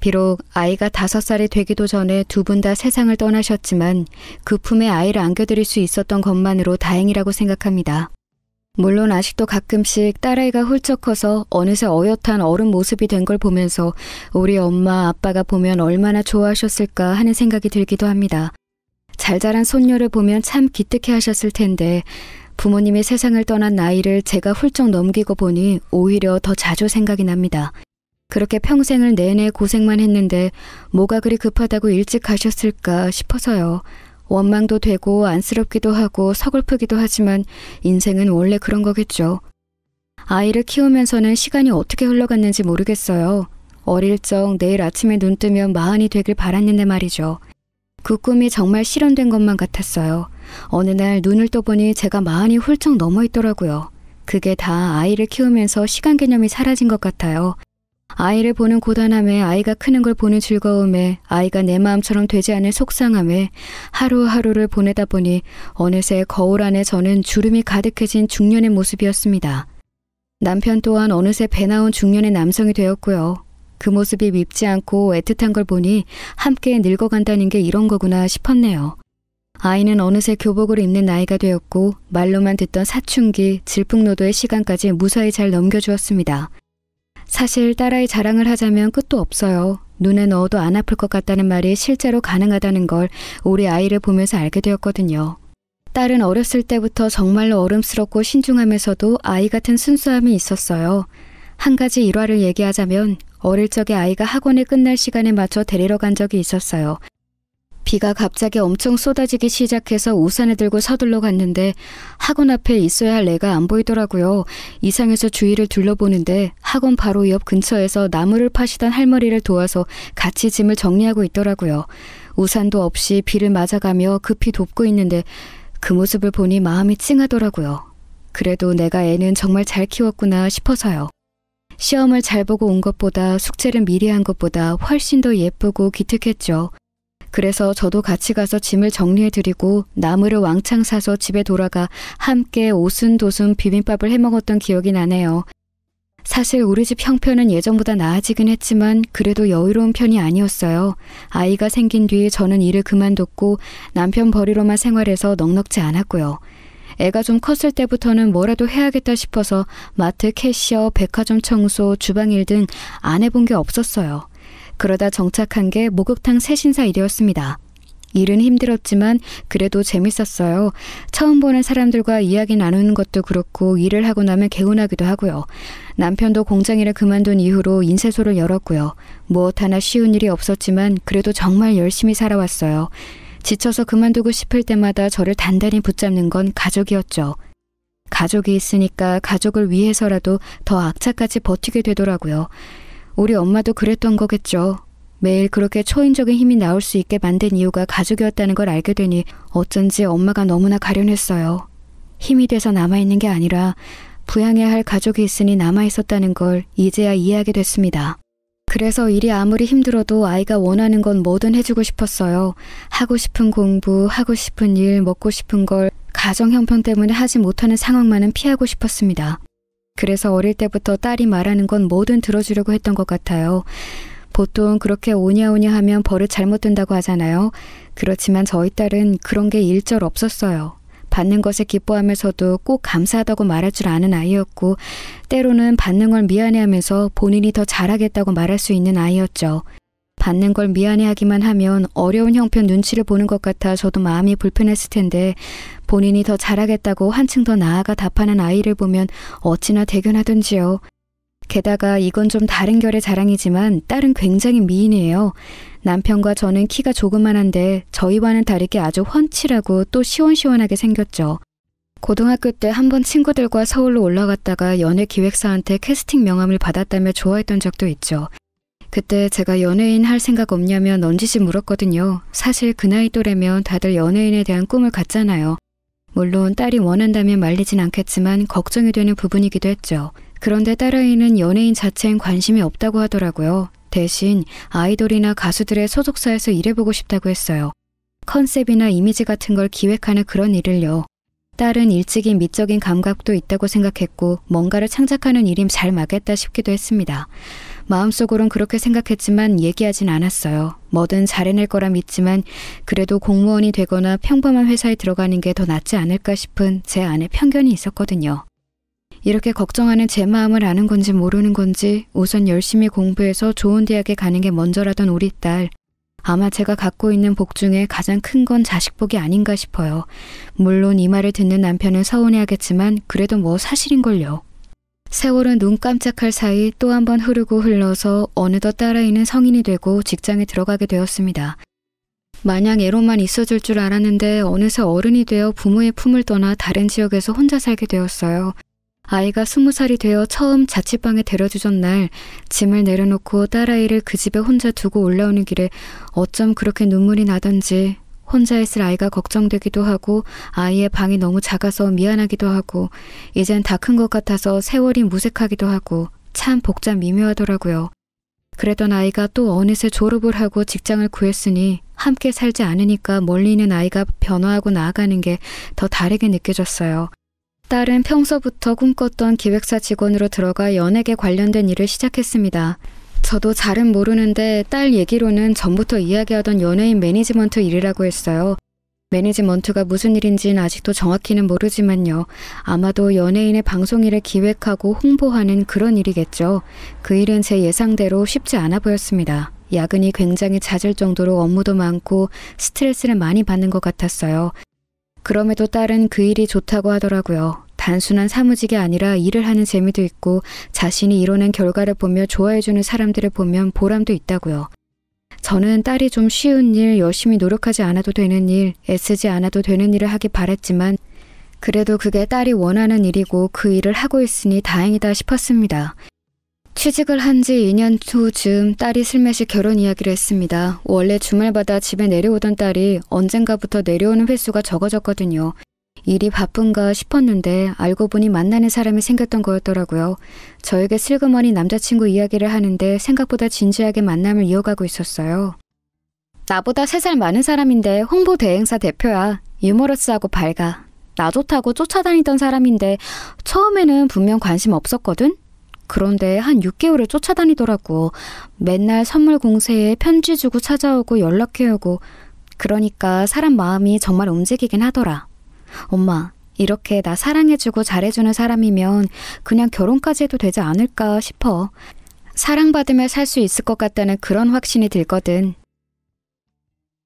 비록 아이가 5살이 되기도 전에 두 분 다 세상을 떠나셨지만 그 품에 아이를 안겨드릴 수 있었던 것만으로 다행이라고 생각합니다. 물론 아직도 가끔씩 딸아이가 훌쩍 커서 어느새 어엿한 어른 모습이 된 걸 보면서 우리 엄마 아빠가 보면 얼마나 좋아하셨을까 하는 생각이 들기도 합니다. 잘 자란 손녀를 보면 참 기특해 하셨을 텐데 부모님이 세상을 떠난 나이를 제가 훌쩍 넘기고 보니 오히려 더 자주 생각이 납니다. 그렇게 평생을 내내 고생만 했는데 뭐가 그리 급하다고 일찍 가셨을까 싶어서요. 원망도 되고 안쓰럽기도 하고 서글프기도 하지만 인생은 원래 그런 거겠죠. 아이를 키우면서는 시간이 어떻게 흘러갔는지 모르겠어요. 어릴 적 내일 아침에 눈 뜨면 40이 되길 바랐는데 말이죠. 그 꿈이 정말 실현된 것만 같았어요. 어느 날 눈을 떠보니 제가 40이 훌쩍 넘어 있더라고요. 그게 다 아이를 키우면서 시간 개념이 사라진 것 같아요. 아이를 보는 고단함에 아이가 크는 걸 보는 즐거움에 아이가 내 마음처럼 되지 않는 속상함에 하루하루를 보내다 보니 어느새 거울 안에 저는 주름이 가득해진 중년의 모습이었습니다. 남편 또한 어느새 배 나온 중년의 남성이 되었고요. 그 모습이 밉지 않고 애틋한 걸 보니 함께 늙어간다는 게 이런 거구나 싶었네요. 아이는 어느새 교복을 입는 나이가 되었고 말로만 듣던 사춘기, 질풍노도의 시간까지 무사히 잘 넘겨주었습니다. 사실 딸아이 자랑을 하자면 끝도 없어요. 눈에 넣어도 안 아플 것 같다는 말이 실제로 가능하다는 걸 우리 아이를 보면서 알게 되었거든요. 딸은 어렸을 때부터 정말로 어름스럽고 신중하면서도 아이 같은 순수함이 있었어요. 한 가지 일화를 얘기하자면 어릴 적에 아이가 학원이 끝날 시간에 맞춰 데리러 간 적이 있었어요. 비가 갑자기 엄청 쏟아지기 시작해서 우산을 들고 서둘러 갔는데 학원 앞에 있어야 할 애가 안 보이더라고요. 이상해서 주위를 둘러보는데 학원 바로 옆 근처에서 나무를 파시던 할머니를 도와서 같이 짐을 정리하고 있더라고요. 우산도 없이 비를 맞아가며 급히 돕고 있는데 그 모습을 보니 마음이 찡하더라고요. 그래도 내가 애는 정말 잘 키웠구나 싶어서요. 시험을 잘 보고 온 것보다 숙제를 미리 한 것보다 훨씬 더 예쁘고 기특했죠. 그래서 저도 같이 가서 짐을 정리해드리고 나물을 왕창 사서 집에 돌아가 함께 오순도순 비빔밥을 해먹었던 기억이 나네요. 사실 우리 집 형편은 예전보다 나아지긴 했지만 그래도 여유로운 편이 아니었어요. 아이가 생긴 뒤 저는 일을 그만뒀고 남편 벌이로만 생활해서 넉넉지 않았고요. 애가 좀 컸을 때부터는 뭐라도 해야겠다 싶어서 마트 캐시어, 백화점 청소, 주방일 등 안 해본 게 없었어요. 그러다 정착한 게 목욕탕 새신사 일이었습니다. 일은 힘들었지만 그래도 재밌었어요. 처음 보는 사람들과 이야기 나누는 것도 그렇고 일을 하고 나면 개운하기도 하고요. 남편도 공장일을 그만둔 이후로 인쇄소를 열었고요. 무엇 하나 쉬운 일이 없었지만 그래도 정말 열심히 살아왔어요. 지쳐서 그만두고 싶을 때마다 저를 단단히 붙잡는 건 가족이었죠. 가족이 있으니까 가족을 위해서라도 더 악착같이 버티게 되더라고요. 우리 엄마도 그랬던 거겠죠. 매일 그렇게 초인적인 힘이 나올 수 있게 만든 이유가 가족이었다는 걸 알게 되니 어쩐지 엄마가 너무나 가련했어요. 힘이 돼서 남아있는 게 아니라 부양해야 할 가족이 있으니 남아있었다는 걸 이제야 이해하게 됐습니다. 그래서 일이 아무리 힘들어도 아이가 원하는 건 뭐든 해주고 싶었어요. 하고 싶은 공부, 하고 싶은 일, 먹고 싶은 걸 가정 형편 때문에 하지 못하는 상황만은 피하고 싶었습니다. 그래서 어릴 때부터 딸이 말하는 건 뭐든 들어주려고 했던 것 같아요. 보통 그렇게 오냐오냐 하면 버릇 잘못 든다고 하잖아요. 그렇지만 저희 딸은 그런 게 일절 없었어요. 받는 것에 기뻐하면서도 꼭 감사하다고 말할 줄 아는 아이였고 때로는 받는 걸 미안해하면서 본인이 더 잘하겠다고 말할 수 있는 아이였죠. 받는 걸 미안해하기만 하면 어려운 형편 눈치를 보는 것 같아 저도 마음이 불편했을 텐데 본인이 더 잘하겠다고 한층 더 나아가 답하는 아이를 보면 어찌나 대견하던지요. 게다가 이건 좀 다른 결의 자랑이지만 딸은 굉장히 미인이에요. 남편과 저는 키가 조그만한데 저희와는 다르게 아주 훤칠하고 또 시원시원하게 생겼죠. 고등학교 때 한번 친구들과 서울로 올라갔다가 연예기획사한테 캐스팅 명함을 받았다며 좋아했던 적도 있죠. 그때 제가 연예인 할 생각 없냐며 넌지시 물었거든요. 사실 그 나이 또래면 다들 연예인에 대한 꿈을 갖잖아요. 물론 딸이 원한다면 말리진 않겠지만 걱정이 되는 부분이기도 했죠. 그런데 딸아이는 연예인 자체엔 관심이 없다고 하더라고요. 대신 아이돌이나 가수들의 소속사에서 일해보고 싶다고 했어요. 컨셉이나 이미지 같은 걸 기획하는 그런 일을요. 딸은 일찍이 미적인 감각도 있다고 생각했고 뭔가를 창작하는 일이 잘 맞겠다 싶기도 했습니다. 마음속으론 그렇게 생각했지만 얘기하진 않았어요. 뭐든 잘해낼 거라 믿지만 그래도 공무원이 되거나 평범한 회사에 들어가는 게 더 낫지 않을까 싶은 제 안에 편견이 있었거든요. 이렇게 걱정하는 제 마음을 아는 건지 모르는 건지 우선 열심히 공부해서 좋은 대학에 가는 게 먼저라던 우리 딸. 아마 제가 갖고 있는 복 중에 가장 큰 건 자식복이 아닌가 싶어요. 물론 이 말을 듣는 남편은 서운해하겠지만 그래도 뭐 사실인걸요. 세월은 눈 깜짝할 사이 또 한 번 흐르고 흘러서 어느덧 딸아이는 성인이 되고 직장에 들어가게 되었습니다. 마냥 애로만 있어줄 줄 알았는데 어느새 어른이 되어 부모의 품을 떠나 다른 지역에서 혼자 살게 되었어요. 아이가 20살이 되어 처음 자취방에 데려주던 날 짐을 내려놓고 딸아이를 그 집에 혼자 두고 올라오는 길에 어쩜 그렇게 눈물이 나던지 혼자 있을 아이가 걱정되기도 하고 아이의 방이 너무 작아서 미안하기도 하고 이젠 다 큰 것 같아서 세월이 무색하기도 하고 참 복잡 미묘하더라고요. 그러던 아이가 또 어느새 졸업을 하고 직장을 구했으니 함께 살지 않으니까 멀리 있는 아이가 변화하고 나아가는 게 더 다르게 느껴졌어요. 딸은 평소부터 꿈꿨던 기획사 직원으로 들어가 연예계 관련된 일을 시작했습니다. 저도 잘은 모르는데 딸 얘기로는 전부터 이야기하던 연예인 매니지먼트 일이라고 했어요. 매니지먼트가 무슨 일인지는 아직도 정확히는 모르지만요. 아마도 연예인의 방송 일을 기획하고 홍보하는 그런 일이겠죠. 그 일은 제 예상대로 쉽지 않아 보였습니다. 야근이 굉장히 잦을 정도로 업무도 많고 스트레스를 많이 받는 것 같았어요. 그럼에도 딸은 그 일이 좋다고 하더라고요. 단순한 사무직이 아니라 일을 하는 재미도 있고 자신이 이뤄낸 결과를 보며 좋아해주는 사람들을 보면 보람도 있다고요. 저는 딸이 좀 쉬운 일, 열심히 노력하지 않아도 되는 일, 애쓰지 않아도 되는 일을 하기 바랬지만 그래도 그게 딸이 원하는 일이고 그 일을 하고 있으니 다행이다 싶었습니다. 취직을 한 지 2년 후쯤 딸이 슬며시 결혼 이야기를 했습니다. 원래 주말마다 집에 내려오던 딸이 언젠가부터 내려오는 횟수가 적어졌거든요. 일이 바쁜가 싶었는데 알고 보니 만나는 사람이 생겼던 거였더라고요. 저에게 슬그머니 남자친구 이야기를 하는데 생각보다 진지하게 만남을 이어가고 있었어요. 나보다 3살 많은 사람인데 홍보대행사 대표야. 유머러스하고 밝아. 나 좋다고 쫓아다니던 사람인데 처음에는 분명 관심 없었거든? 그런데 한 6개월을 쫓아다니더라고. 맨날 선물 공세에 편지 주고 찾아오고 연락해오고. 그러니까 사람 마음이 정말 움직이긴 하더라. 엄마, 이렇게 나 사랑해주고 잘해주는 사람이면 그냥 결혼까지 해도 되지 않을까 싶어. 사랑받으며 살 수 있을 것 같다는 그런 확신이 들거든.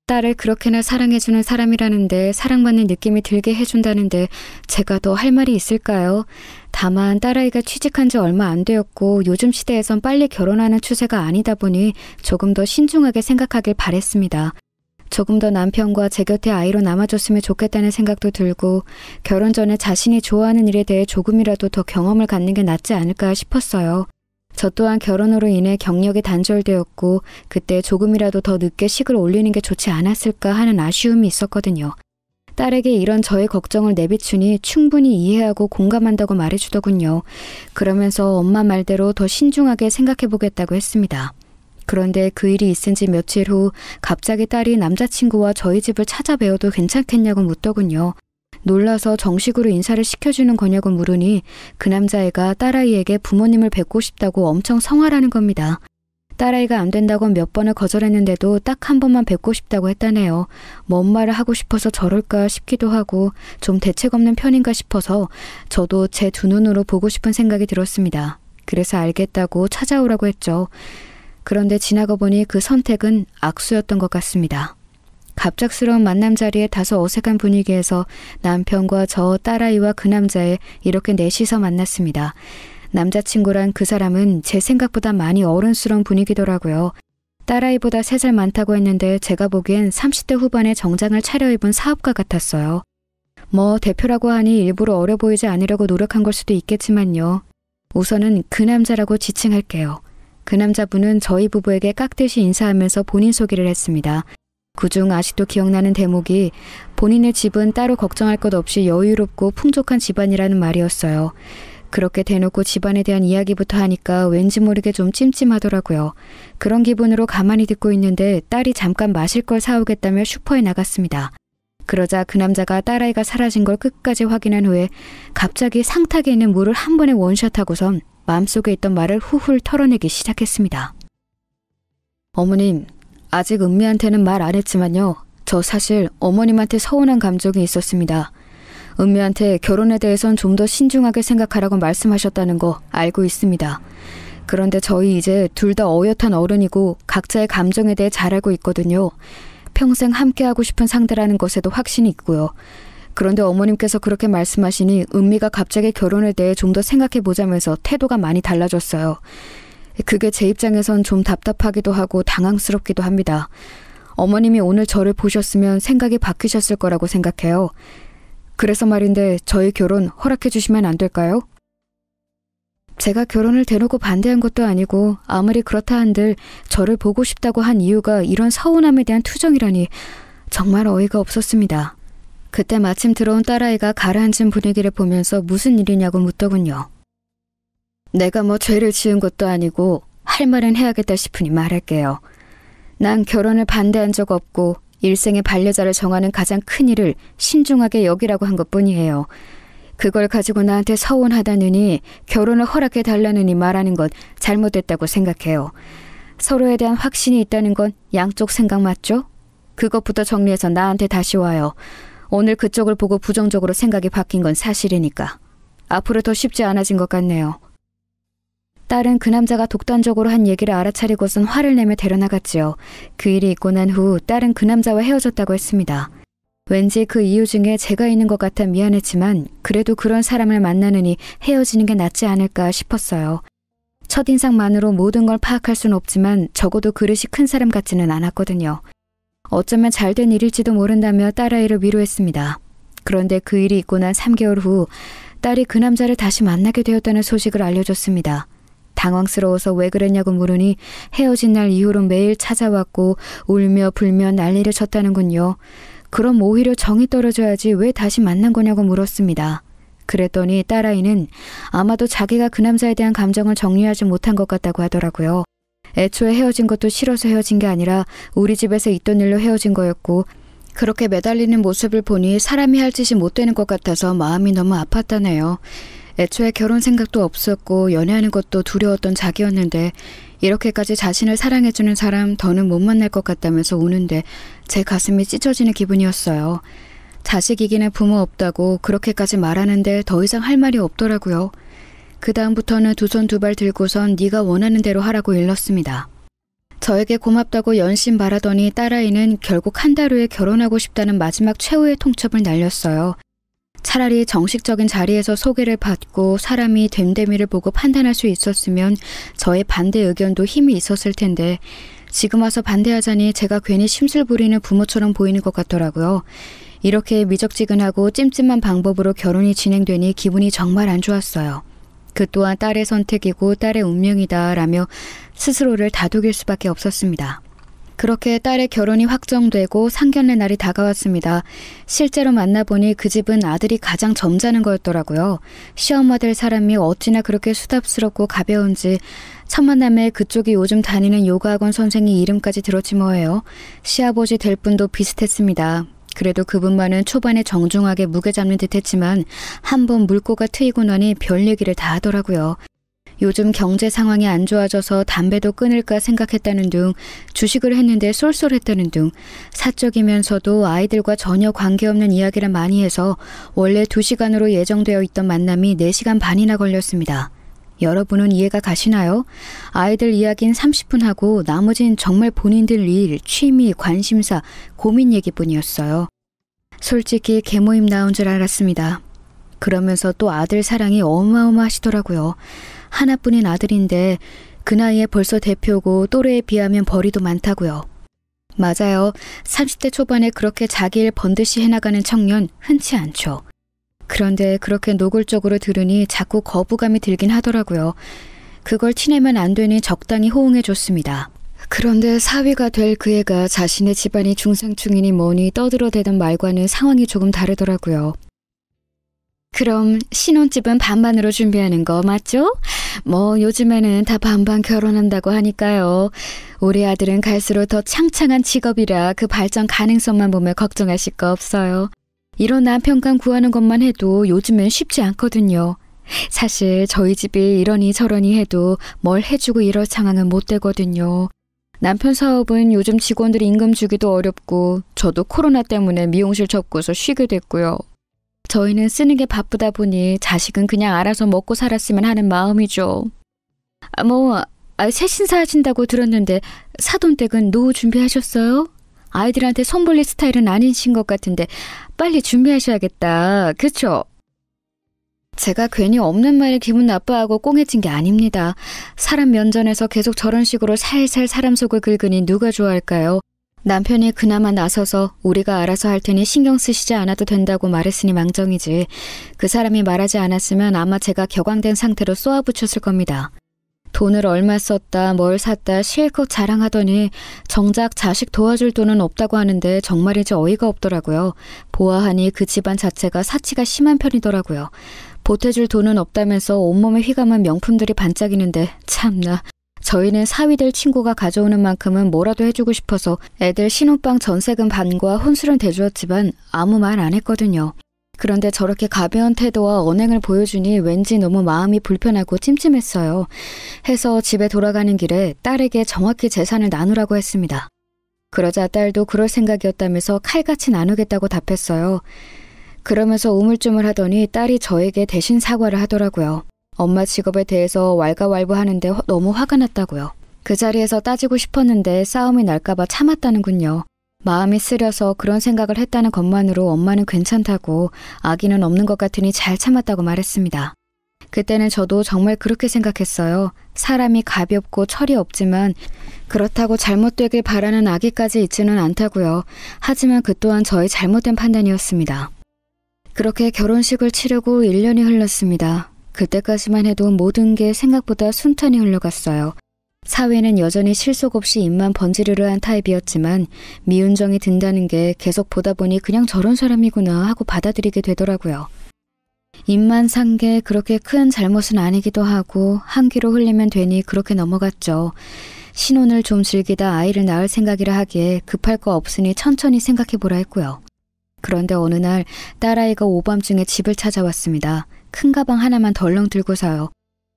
딸을 그렇게나 사랑해주는 사람이라는데 사랑받는 느낌이 들게 해준다는데 제가 더 할 말이 있을까요? 다만 딸아이가 취직한 지 얼마 안 되었고 요즘 시대에선 빨리 결혼하는 추세가 아니다 보니 조금 더 신중하게 생각하길 바랬습니다. 조금 더 남편과 제 곁에 아이로 남아줬으면 좋겠다는 생각도 들고 결혼 전에 자신이 좋아하는 일에 대해 조금이라도 더 경험을 갖는 게 낫지 않을까 싶었어요. 저 또한 결혼으로 인해 경력이 단절되었고 그때 조금이라도 더 늦게 식을 올리는 게 좋지 않았을까 하는 아쉬움이 있었거든요. 딸에게 이런 저의 걱정을 내비추니 충분히 이해하고 공감한다고 말해주더군요. 그러면서 엄마 말대로 더 신중하게 생각해보겠다고 했습니다. 그런데 그 일이 있은 지 며칠 후 갑자기 딸이 남자친구와 저희 집을 찾아뵈어도 괜찮겠냐고 묻더군요. 놀라서 정식으로 인사를 시켜주는 거냐고 물으니 그 남자애가 딸아이에게 부모님을 뵙고 싶다고 엄청 성화라는 겁니다. 딸아이가 안 된다고 몇 번을 거절했는데도 딱 한 번만 뵙고 싶다고 했다네요. 뭔 말을 하고 싶어서 저럴까 싶기도 하고 좀 대책 없는 편인가 싶어서 저도 제 두 눈으로 보고 싶은 생각이 들었습니다. 그래서 알겠다고 찾아오라고 했죠. 그런데 지나고 보니 그 선택은 악수였던 것 같습니다. 갑작스러운 만남 자리에 다소 어색한 분위기에서 남편과 저 딸아이와 그 남자애 이렇게 넷이서 만났습니다. 남자친구란 그 사람은 제 생각보다 많이 어른스러운 분위기더라고요. 딸아이보다 3살 많다고 했는데 제가 보기엔 30대 후반에 정장을 차려입은 사업가 같았어요. 뭐 대표라고 하니 일부러 어려 보이지 않으려고 노력한 걸 수도 있겠지만요. 우선은 그 남자라고 지칭할게요. 그 남자분은 저희 부부에게 깍듯이 인사하면서 본인 소개를 했습니다. 그중 아직도 기억나는 대목이 본인의 집은 따로 걱정할 것 없이 여유롭고 풍족한 집안이라는 말이었어요. 그렇게 대놓고 집안에 대한 이야기부터 하니까 왠지 모르게 좀 찜찜하더라고요. 그런 기분으로 가만히 듣고 있는데 딸이 잠깐 마실 걸 사오겠다며 슈퍼에 나갔습니다. 그러자 그 남자가 딸아이가 사라진 걸 끝까지 확인한 후에 갑자기 상탁에 있는 물을 한 번에 원샷하고선 마음속에 있던 말을 훌훌 털어내기 시작했습니다. 어머님, 아직 은미한테는 말 안 했지만요. 저 사실 어머님한테 서운한 감정이 있었습니다. 은미한테 결혼에 대해선 좀 더 신중하게 생각하라고 말씀하셨다는 거 알고 있습니다. 그런데 저희 이제 둘 다 어엿한 어른이고 각자의 감정에 대해 잘 알고 있거든요. 평생 함께하고 싶은 상대라는 것에도 확신이 있고요. 그런데 어머님께서 그렇게 말씀하시니 은미가 갑자기 결혼에 대해 좀 더 생각해보자면서 태도가 많이 달라졌어요. 그게 제 입장에선 좀 답답하기도 하고 당황스럽기도 합니다. 어머님이 오늘 저를 보셨으면 생각이 바뀌셨을 거라고 생각해요. 그래서 말인데 저희 결혼 허락해 주시면 안 될까요? 제가 결혼을 대놓고 반대한 것도 아니고 아무리 그렇다 한들 저를 보고 싶다고 한 이유가 이런 서운함에 대한 투정이라니 정말 어이가 없었습니다. 그때 마침 들어온 딸아이가 가라앉은 분위기를 보면서 무슨 일이냐고 묻더군요. 내가 뭐 죄를 지은 것도 아니고 할 말은 해야겠다 싶으니 말할게요. 난 결혼을 반대한 적 없고 일생의 반려자를 정하는 가장 큰 일을 신중하게 여기라고 한 것뿐이에요. 그걸 가지고 나한테 서운하다느니 결혼을 허락해달라느니 말하는 건 잘못됐다고 생각해요. 서로에 대한 확신이 있다는 건 양쪽 생각 맞죠? 그것부터 정리해서 나한테 다시 와요. 오늘 그쪽을 보고 부정적으로 생각이 바뀐 건 사실이니까. 앞으로 더 쉽지 않아진 것 같네요. 딸은 그 남자가 독단적으로 한 얘기를 알아차리고선 화를 내며 데려나갔지요. 그 일이 있고 난 후 딸은 그 남자와 헤어졌다고 했습니다. 왠지 그 이유 중에 제가 있는 것 같아 미안했지만 그래도 그런 사람을 만나느니 헤어지는 게 낫지 않을까 싶었어요. 첫인상만으로 모든 걸 파악할 순 없지만 적어도 그릇이 큰 사람 같지는 않았거든요. 어쩌면 잘된 일일지도 모른다며 딸아이를 위로했습니다. 그런데 그 일이 있고 난 3개월 후 딸이 그 남자를 다시 만나게 되었다는 소식을 알려줬습니다. 당황스러워서 왜 그랬냐고 물으니 헤어진 날 이후로 매일 찾아왔고 울며 불며 난리를 쳤다는군요. 그럼 오히려 정이 떨어져야지 왜 다시 만난 거냐고 물었습니다. 그랬더니 딸아이는 아마도 자기가 그 남자에 대한 감정을 정리하지 못한 것 같다고 하더라고요. 애초에 헤어진 것도 싫어서 헤어진 게 아니라 우리 집에서 있던 일로 헤어진 거였고 그렇게 매달리는 모습을 보니 사람이 할 짓이 못 되는 것 같아서 마음이 너무 아팠다네요. 애초에 결혼 생각도 없었고 연애하는 것도 두려웠던 자기였는데 이렇게까지 자신을 사랑해주는 사람 더는 못 만날 것 같다면서 우는데 제 가슴이 찢어지는 기분이었어요. 자식이기는 부모 없다고 그렇게까지 말하는데 더 이상 할 말이 없더라고요. 그 다음부터는 두 손 두 발 들고선 네가 원하는 대로 하라고 일렀습니다. 저에게 고맙다고 연신 바라더니 딸아이는 결국 한 달 후에 결혼하고 싶다는 마지막 최후의 통첩을 날렸어요. 차라리 정식적인 자리에서 소개를 받고 사람이 됨됨이를 보고 판단할 수 있었으면 저의 반대 의견도 힘이 있었을 텐데 지금 와서 반대하자니 제가 괜히 심술 부리는 부모처럼 보이는 것 같더라고요. 이렇게 미적지근하고 찜찜한 방법으로 결혼이 진행되니 기분이 정말 안 좋았어요. 그 또한 딸의 선택이고 딸의 운명이다 라며 스스로를 다독일 수밖에 없었습니다. 그렇게 딸의 결혼이 확정되고 상견례 날이 다가왔습니다. 실제로 만나보니 그 집은 아들이 가장 점잖은 거였더라고요. 시엄마 될 사람이 어찌나 그렇게 수답스럽고 가벼운지 첫 만남에 그쪽이 요즘 다니는 요가학원 선생님 이름까지 들었지 뭐예요. 시아버지 될 분도 비슷했습니다. 그래도 그분만은 초반에 정중하게 무게 잡는 듯 했지만 한번 물꼬가 트이고 나니 별 얘기를 다 하더라고요. 요즘 경제 상황이 안 좋아져서 담배도 끊을까 생각했다는 둥, 주식을 했는데 쏠쏠했다는 둥, 사적이면서도 아이들과 전혀 관계없는 이야기를 많이 해서 원래 2시간으로 예정되어 있던 만남이 4시간 반이나 걸렸습니다. 여러분은 이해가 가시나요? 아이들 이야기는 30분 하고 나머진 정말 본인들 일, 취미, 관심사, 고민 얘기뿐이었어요. 솔직히 개모임 나온 줄 알았습니다. 그러면서 또 아들 사랑이 어마어마하시더라고요. 하나뿐인 아들인데 그 나이에 벌써 대표고 또래에 비하면 벌이도 많다고요. 맞아요. 30대 초반에 그렇게 자기 일 번듯이 해나가는 청년 흔치 않죠. 그런데 그렇게 노골적으로 들으니 자꾸 거부감이 들긴 하더라고요. 그걸 티내면 안 되니 적당히 호응해줬습니다. 그런데 사위가 될 그 애가 자신의 집안이 중상충이니 뭐니 떠들어대던 말과는 상황이 조금 다르더라고요. 그럼 신혼집은 반반으로 준비하는 거 맞죠? 뭐 요즘에는 다 반반 결혼한다고 하니까요. 우리 아들은 갈수록 더 창창한 직업이라 그 발전 가능성만 보면 걱정하실 거 없어요. 이런 남편감 구하는 것만 해도 요즘엔 쉽지 않거든요. 사실 저희 집이 이러니 저러니 해도 뭘 해주고 이럴 상황은 못 되거든요. 남편 사업은 요즘 직원들이 임금 주기도 어렵고 저도 코로나 때문에 미용실 접고서 쉬게 됐고요. 저희는 쓰는 게 바쁘다 보니 자식은 그냥 알아서 먹고 살았으면 하는 마음이죠. 새 신사 하신다고 들었는데 사돈댁은 노후 준비하셨어요? 아이들한테 손벌릴 스타일은 아니신 것 같은데 빨리 준비하셔야겠다. 그쵸? 제가 괜히 없는 말에 기분 나빠하고 꽁해진 게 아닙니다. 사람 면전에서 계속 저런 식으로 살살 사람 속을 긁으니 누가 좋아할까요? 남편이 그나마 나서서 우리가 알아서 할 테니 신경 쓰시지 않아도 된다고 말했으니 망정이지. 그 사람이 말하지 않았으면 아마 제가 격앙된 상태로 쏘아붙였을 겁니다. 돈을 얼마 썼다 뭘 샀다 실컷 자랑하더니 정작 자식 도와줄 돈은 없다고 하는데 정말이지 어이가 없더라고요. 보아하니 그 집안 자체가 사치가 심한 편이더라고요. 보태줄 돈은 없다면서 온몸에 휘감은 명품들이 반짝이는데 참나. 저희는 사위들 친구가 가져오는 만큼은 뭐라도 해주고 싶어서 애들 신혼방 전세금 반과 혼수는 대주었지만 아무 말 안 했거든요. 그런데 저렇게 가벼운 태도와 언행을 보여주니 왠지 너무 마음이 불편하고 찜찜했어요. 해서 집에 돌아가는 길에 딸에게 정확히 재산을 나누라고 했습니다. 그러자 딸도 그럴 생각이었다면서 칼같이 나누겠다고 답했어요. 그러면서 우물쭈물하더니 딸이 저에게 대신 사과를 하더라고요. 엄마 직업에 대해서 왈가왈부하는데 너무 화가 났다고요. 그 자리에서 따지고 싶었는데 싸움이 날까봐 참았다는군요. 마음이 쓰려서 그런 생각을 했다는 것만으로 엄마는 괜찮다고 아기는 없는 것 같으니 잘 참았다고 말했습니다. 그때는 저도 정말 그렇게 생각했어요. 사람이 가볍고 철이 없지만 그렇다고 잘못되길 바라는 아기까지 있지는 않다고요. 하지만 그 또한 저의 잘못된 판단이었습니다. 그렇게 결혼식을 치르고 1년이 흘렀습니다. 그때까지만 해도 모든 게 생각보다 순탄히 흘러갔어요. 사회는 여전히 실속 없이 입만 번지르르한 타입이었지만 미운정이 든다는 게 계속 보다 보니 그냥 저런 사람이구나 하고 받아들이게 되더라고요. 입만 산 게 그렇게 큰 잘못은 아니기도 하고 한 귀로 흘리면 되니 그렇게 넘어갔죠. 신혼을 좀 즐기다 아이를 낳을 생각이라 하기에 급할 거 없으니 천천히 생각해보라 했고요. 그런데 어느 날 딸아이가 오밤중에 집을 찾아왔습니다. 큰 가방 하나만 덜렁 들고서요.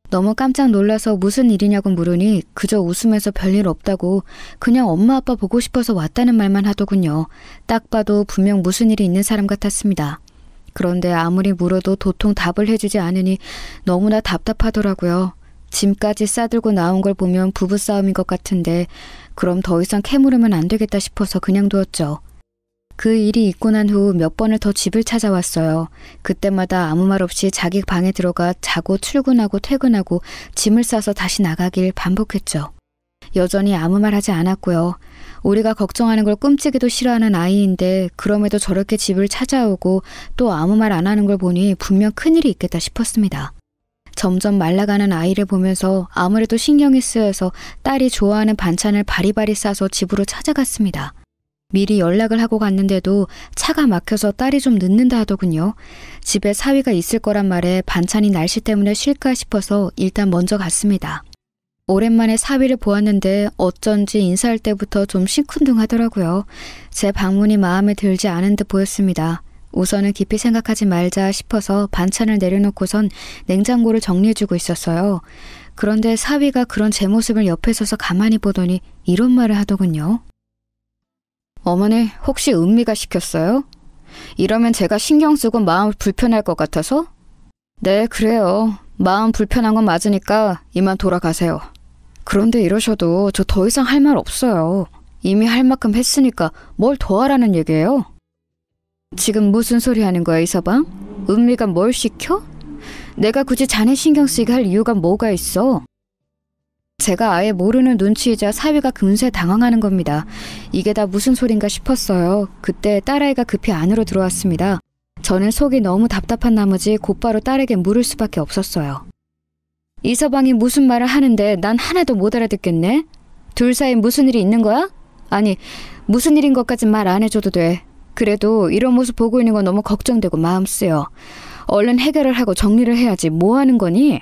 너무 깜짝 놀라서 무슨 일이냐고 물으니 그저 웃으면서 별일 없다고 그냥 엄마 아빠 보고 싶어서 왔다는 말만 하더군요. 딱 봐도 분명 무슨 일이 있는 사람 같았습니다. 그런데 아무리 물어도 도통 답을 해주지 않으니 너무나 답답하더라고요. 짐까지 싸들고 나온 걸 보면 부부싸움인 것 같은데 그럼 더 이상 캐물으면 안 되겠다 싶어서 그냥 두었죠. 그 일이 있고 난 후 몇 번을 더 집을 찾아왔어요. 그때마다 아무 말 없이 자기 방에 들어가 자고 출근하고 퇴근하고 짐을 싸서 다시 나가길 반복했죠. 여전히 아무 말 하지 않았고요. 우리가 걱정하는 걸 끔찍이도 싫어하는 아이인데 그럼에도 저렇게 집을 찾아오고 또 아무 말 안 하는 걸 보니 분명 큰일이 있겠다 싶었습니다. 점점 말라가는 아이를 보면서 아무래도 신경이 쓰여서 딸이 좋아하는 반찬을 바리바리 싸서 집으로 찾아갔습니다. 미리 연락을 하고 갔는데도 차가 막혀서 딸이 좀 늦는다 하더군요. 집에 사위가 있을 거란 말에 반찬이 날씨 때문에 쉴까 싶어서 일단 먼저 갔습니다. 오랜만에 사위를 보았는데 어쩐지 인사할 때부터 좀 시큰둥하더라고요. 제 방문이 마음에 들지 않은 듯 보였습니다. 우선은 깊이 생각하지 말자 싶어서 반찬을 내려놓고선 냉장고를 정리해주고 있었어요. 그런데 사위가 그런 제 모습을 옆에 서서 가만히 보더니 이런 말을 하더군요. 어머니, 혹시 은미가 시켰어요? 이러면 제가 신경 쓰고 마음 불편할 것 같아서? 네, 그래요. 마음 불편한 건 맞으니까 이만 돌아가세요. 그런데 이러셔도 저 더 이상 할 말 없어요. 이미 할 만큼 했으니까 뭘 더 하라는 얘기예요? 지금 무슨 소리 하는 거야, 이서방? 은미가 뭘 시켜? 내가 굳이 자네 신경 쓰이게 할 이유가 뭐가 있어? 제가 아예 모르는 눈치이자 사위가 금세 당황하는 겁니다. 이게 다 무슨 소린가 싶었어요. 그때 딸아이가 급히 안으로 들어왔습니다. 저는 속이 너무 답답한 나머지 곧바로 딸에게 물을 수밖에 없었어요. 이서방이 무슨 말을 하는데 난 하나도 못 알아듣겠네? 둘 사이에 무슨 일이 있는 거야? 아니, 무슨 일인 것까진 말 안 해줘도 돼. 그래도 이런 모습 보고 있는 건 너무 걱정되고 마음 쓰여. 얼른 해결을 하고 정리를 해야지. 뭐 하는 거니?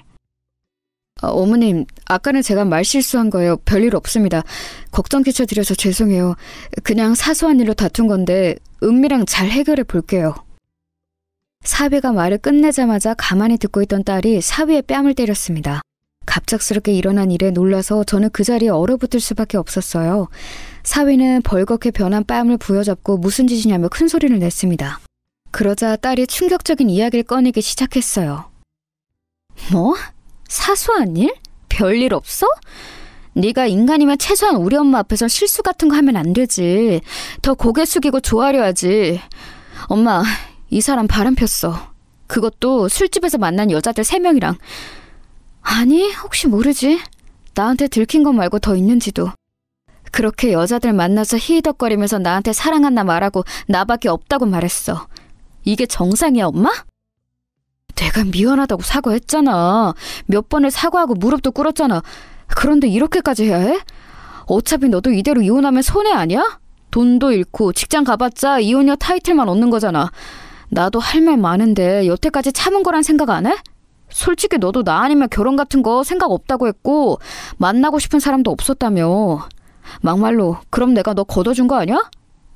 어머님, 아까는 제가 말 실수한 거예요. 별일 없습니다. 걱정 끼쳐드려서 죄송해요. 그냥 사소한 일로 다툰 건데 은미랑 잘 해결해 볼게요. 사위가 말을 끝내자마자 가만히 듣고 있던 딸이 사위의 뺨을 때렸습니다. 갑작스럽게 일어난 일에 놀라서 저는 그 자리에 얼어붙을 수밖에 없었어요. 사위는 벌겋게 변한 뺨을 부여잡고 무슨 짓이냐며 큰 소리를 냈습니다. 그러자 딸이 충격적인 이야기를 꺼내기 시작했어요. 뭐? 사소한 일? 별일 없어? 네가 인간이면 최소한 우리 엄마 앞에서 실수 같은 거 하면 안 되지. 더 고개 숙이고 조아려야지. 엄마, 이 사람 바람 폈어. 그것도 술집에서 만난 여자들 3명이랑. 아니, 혹시 모르지. 나한테 들킨 거 말고 더 있는지도. 그렇게 여자들 만나서 히히덕거리면서 나한테 사랑한다 말하고 나밖에 없다고 말했어. 이게 정상이야, 엄마? 내가 미안하다고 사과했잖아. 몇 번을 사과하고 무릎도 꿇었잖아. 그런데 이렇게까지 해야 해? 어차피 너도 이대로 이혼하면 손해 아니야? 돈도 잃고 직장 가봤자 이혼녀 타이틀만 얻는 거잖아. 나도 할 말 많은데 여태까지 참은 거란 생각 안 해? 솔직히 너도 나 아니면 결혼 같은 거 생각 없다고 했고 만나고 싶은 사람도 없었다며. 막말로 그럼 내가 너 걷어준 거 아니야?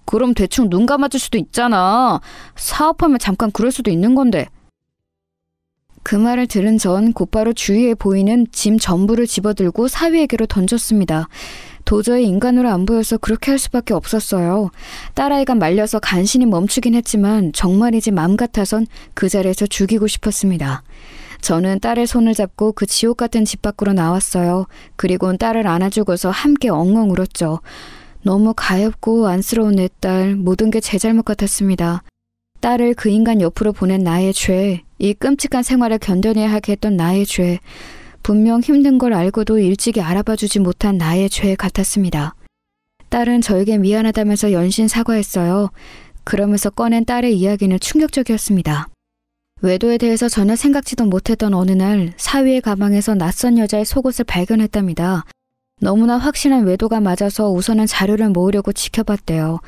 그럼 대충 눈 감아줄 수도 있잖아. 사업하면 잠깐 그럴 수도 있는 건데. 그 말을 들은 전 곧바로 주위에 보이는 짐 전부를 집어들고 사위에게로 던졌습니다. 도저히 인간으로 안 보여서 그렇게 할 수밖에 없었어요. 딸아이가 말려서 간신히 멈추긴 했지만 정말이지 맘 같아선 그 자리에서 죽이고 싶었습니다. 저는 딸의 손을 잡고 그 지옥 같은 집 밖으로 나왔어요. 그리고는 딸을 안아주고서 함께 엉엉 울었죠. 너무 가엾고 안쓰러운 내 딸, 모든 게 제 잘못 같았습니다. 딸을 그 인간 옆으로 보낸 나의 죄, 이 끔찍한 생활을 견뎌내야 하게 했던 나의 죄, 분명 힘든 걸 알고도 일찍이 알아봐주지 못한 나의 죄 같았습니다. 딸은 저에게 미안하다면서 연신 사과했어요. 그러면서 꺼낸 딸의 이야기는 충격적이었습니다. 외도에 대해서 전혀 생각지도 못했던 어느 날 사위의 가방에서 낯선 여자의 속옷을 발견했답니다. 너무나 확신한 외도가 맞아서 우선은 자료를 모으려고 지켜봤대요.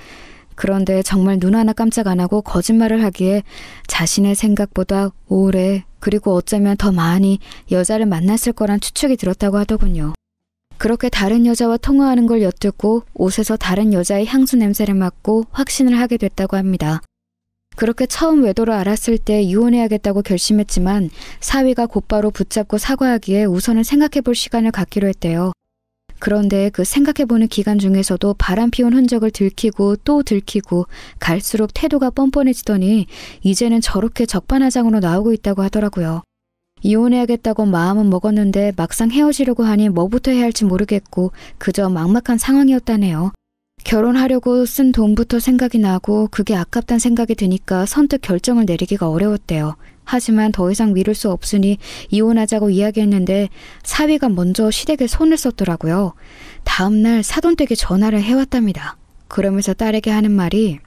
그런데 정말 눈 하나 깜짝 안 하고 거짓말을 하기에 자신의 생각보다 오래 그리고 어쩌면 더 많이 여자를 만났을 거란 추측이 들었다고 하더군요. 그렇게 다른 여자와 통화하는 걸 엿듣고 옷에서 다른 여자의 향수 냄새를 맡고 확신을 하게 됐다고 합니다. 그렇게 처음 외도를 알았을 때 이혼해야겠다고 결심했지만 사위가 곧바로 붙잡고 사과하기에 우선은 생각해볼 시간을 갖기로 했대요. 그런데 그 생각해보는 기간 중에서도 바람 피운 흔적을 들키고 또 들키고 갈수록 태도가 뻔뻔해지더니 이제는 저렇게 적반하장으로 나오고 있다고 하더라고요. 이혼해야겠다고 마음은 먹었는데 막상 헤어지려고 하니 뭐부터 해야 할지 모르겠고 그저 막막한 상황이었다네요. 결혼하려고 쓴 돈부터 생각이 나고 그게 아깝단 생각이 드니까 선뜻 결정을 내리기가 어려웠대요. 하지만 더 이상 미룰 수 없으니 이혼하자고 이야기했는데 사위가 먼저 시댁에 손을 썼더라고요. 다음날 사돈댁에 전화를 해왔답니다. 그러면서 딸에게 하는 말이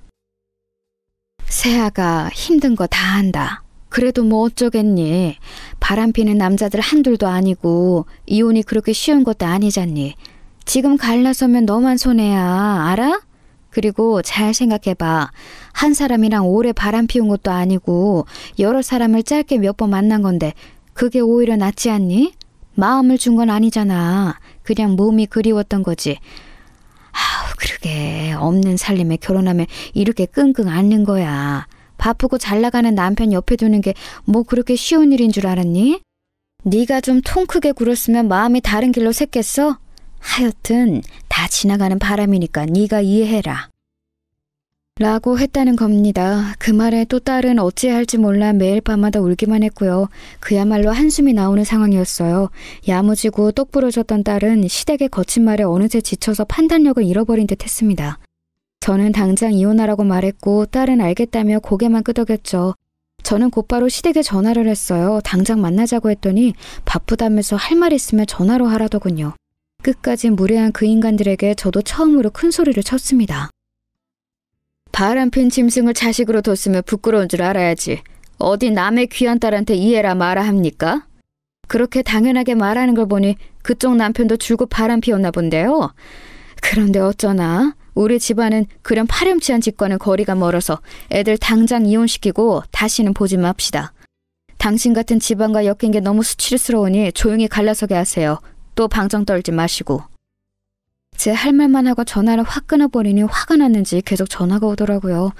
새아가 힘든 거 다 한다. 그래도 뭐 어쩌겠니. 바람피는 남자들 한둘도 아니고 이혼이 그렇게 쉬운 것도 아니잖니. 지금 갈라서면 너만 손해야. 알아? 그리고 잘 생각해봐. 한 사람이랑 오래 바람 피운 것도 아니고 여러 사람을 짧게 몇 번 만난 건데 그게 오히려 낫지 않니? 마음을 준 건 아니잖아. 그냥 몸이 그리웠던 거지. 아우 그러게 없는 살림에 결혼하면 이렇게 끙끙 앓는 거야. 바쁘고 잘 나가는 남편 옆에 두는 게 뭐 그렇게 쉬운 일인 줄 알았니? 네가 좀 통 크게 굴었으면 마음이 다른 길로 샜겠어? 하여튼 다 지나가는 바람이니까 네가 이해해라. 라고 했다는 겁니다. 그 말에 또 딸은 어찌해야 할지 몰라 매일 밤마다 울기만 했고요. 그야말로 한숨이 나오는 상황이었어요. 야무지고 똑부러졌던 딸은 시댁의 거친 말에 어느새 지쳐서 판단력을 잃어버린 듯 했습니다. 저는 당장 이혼하라고 말했고 딸은 알겠다며 고개만 끄덕였죠. 저는 곧바로 시댁에 전화를 했어요. 당장 만나자고 했더니 바쁘다면서 할 말 있으면 전화로 하라더군요. 끝까지 무례한 그 인간들에게 저도 처음으로 큰 소리를 쳤습니다. 바람핀 짐승을 자식으로 뒀으면 부끄러운 줄 알아야지. 어디 남의 귀한 딸한테 이해라 마라 합니까? 그렇게 당연하게 말하는 걸 보니 그쪽 남편도 줄곧 바람 피웠나 본데요. 그런데 어쩌나 우리 집안은 그런 파렴치한 집과는 거리가 멀어서 애들 당장 이혼시키고 다시는 보지 맙시다. 당신 같은 집안과 엮인 게 너무 수치스러우니 조용히 갈라서게 하세요. 또 방정 떨지 마시고. 제 할 말만 하고 전화를 확 끊어버리니 화가 났는지 계속 전화가 오더라고요.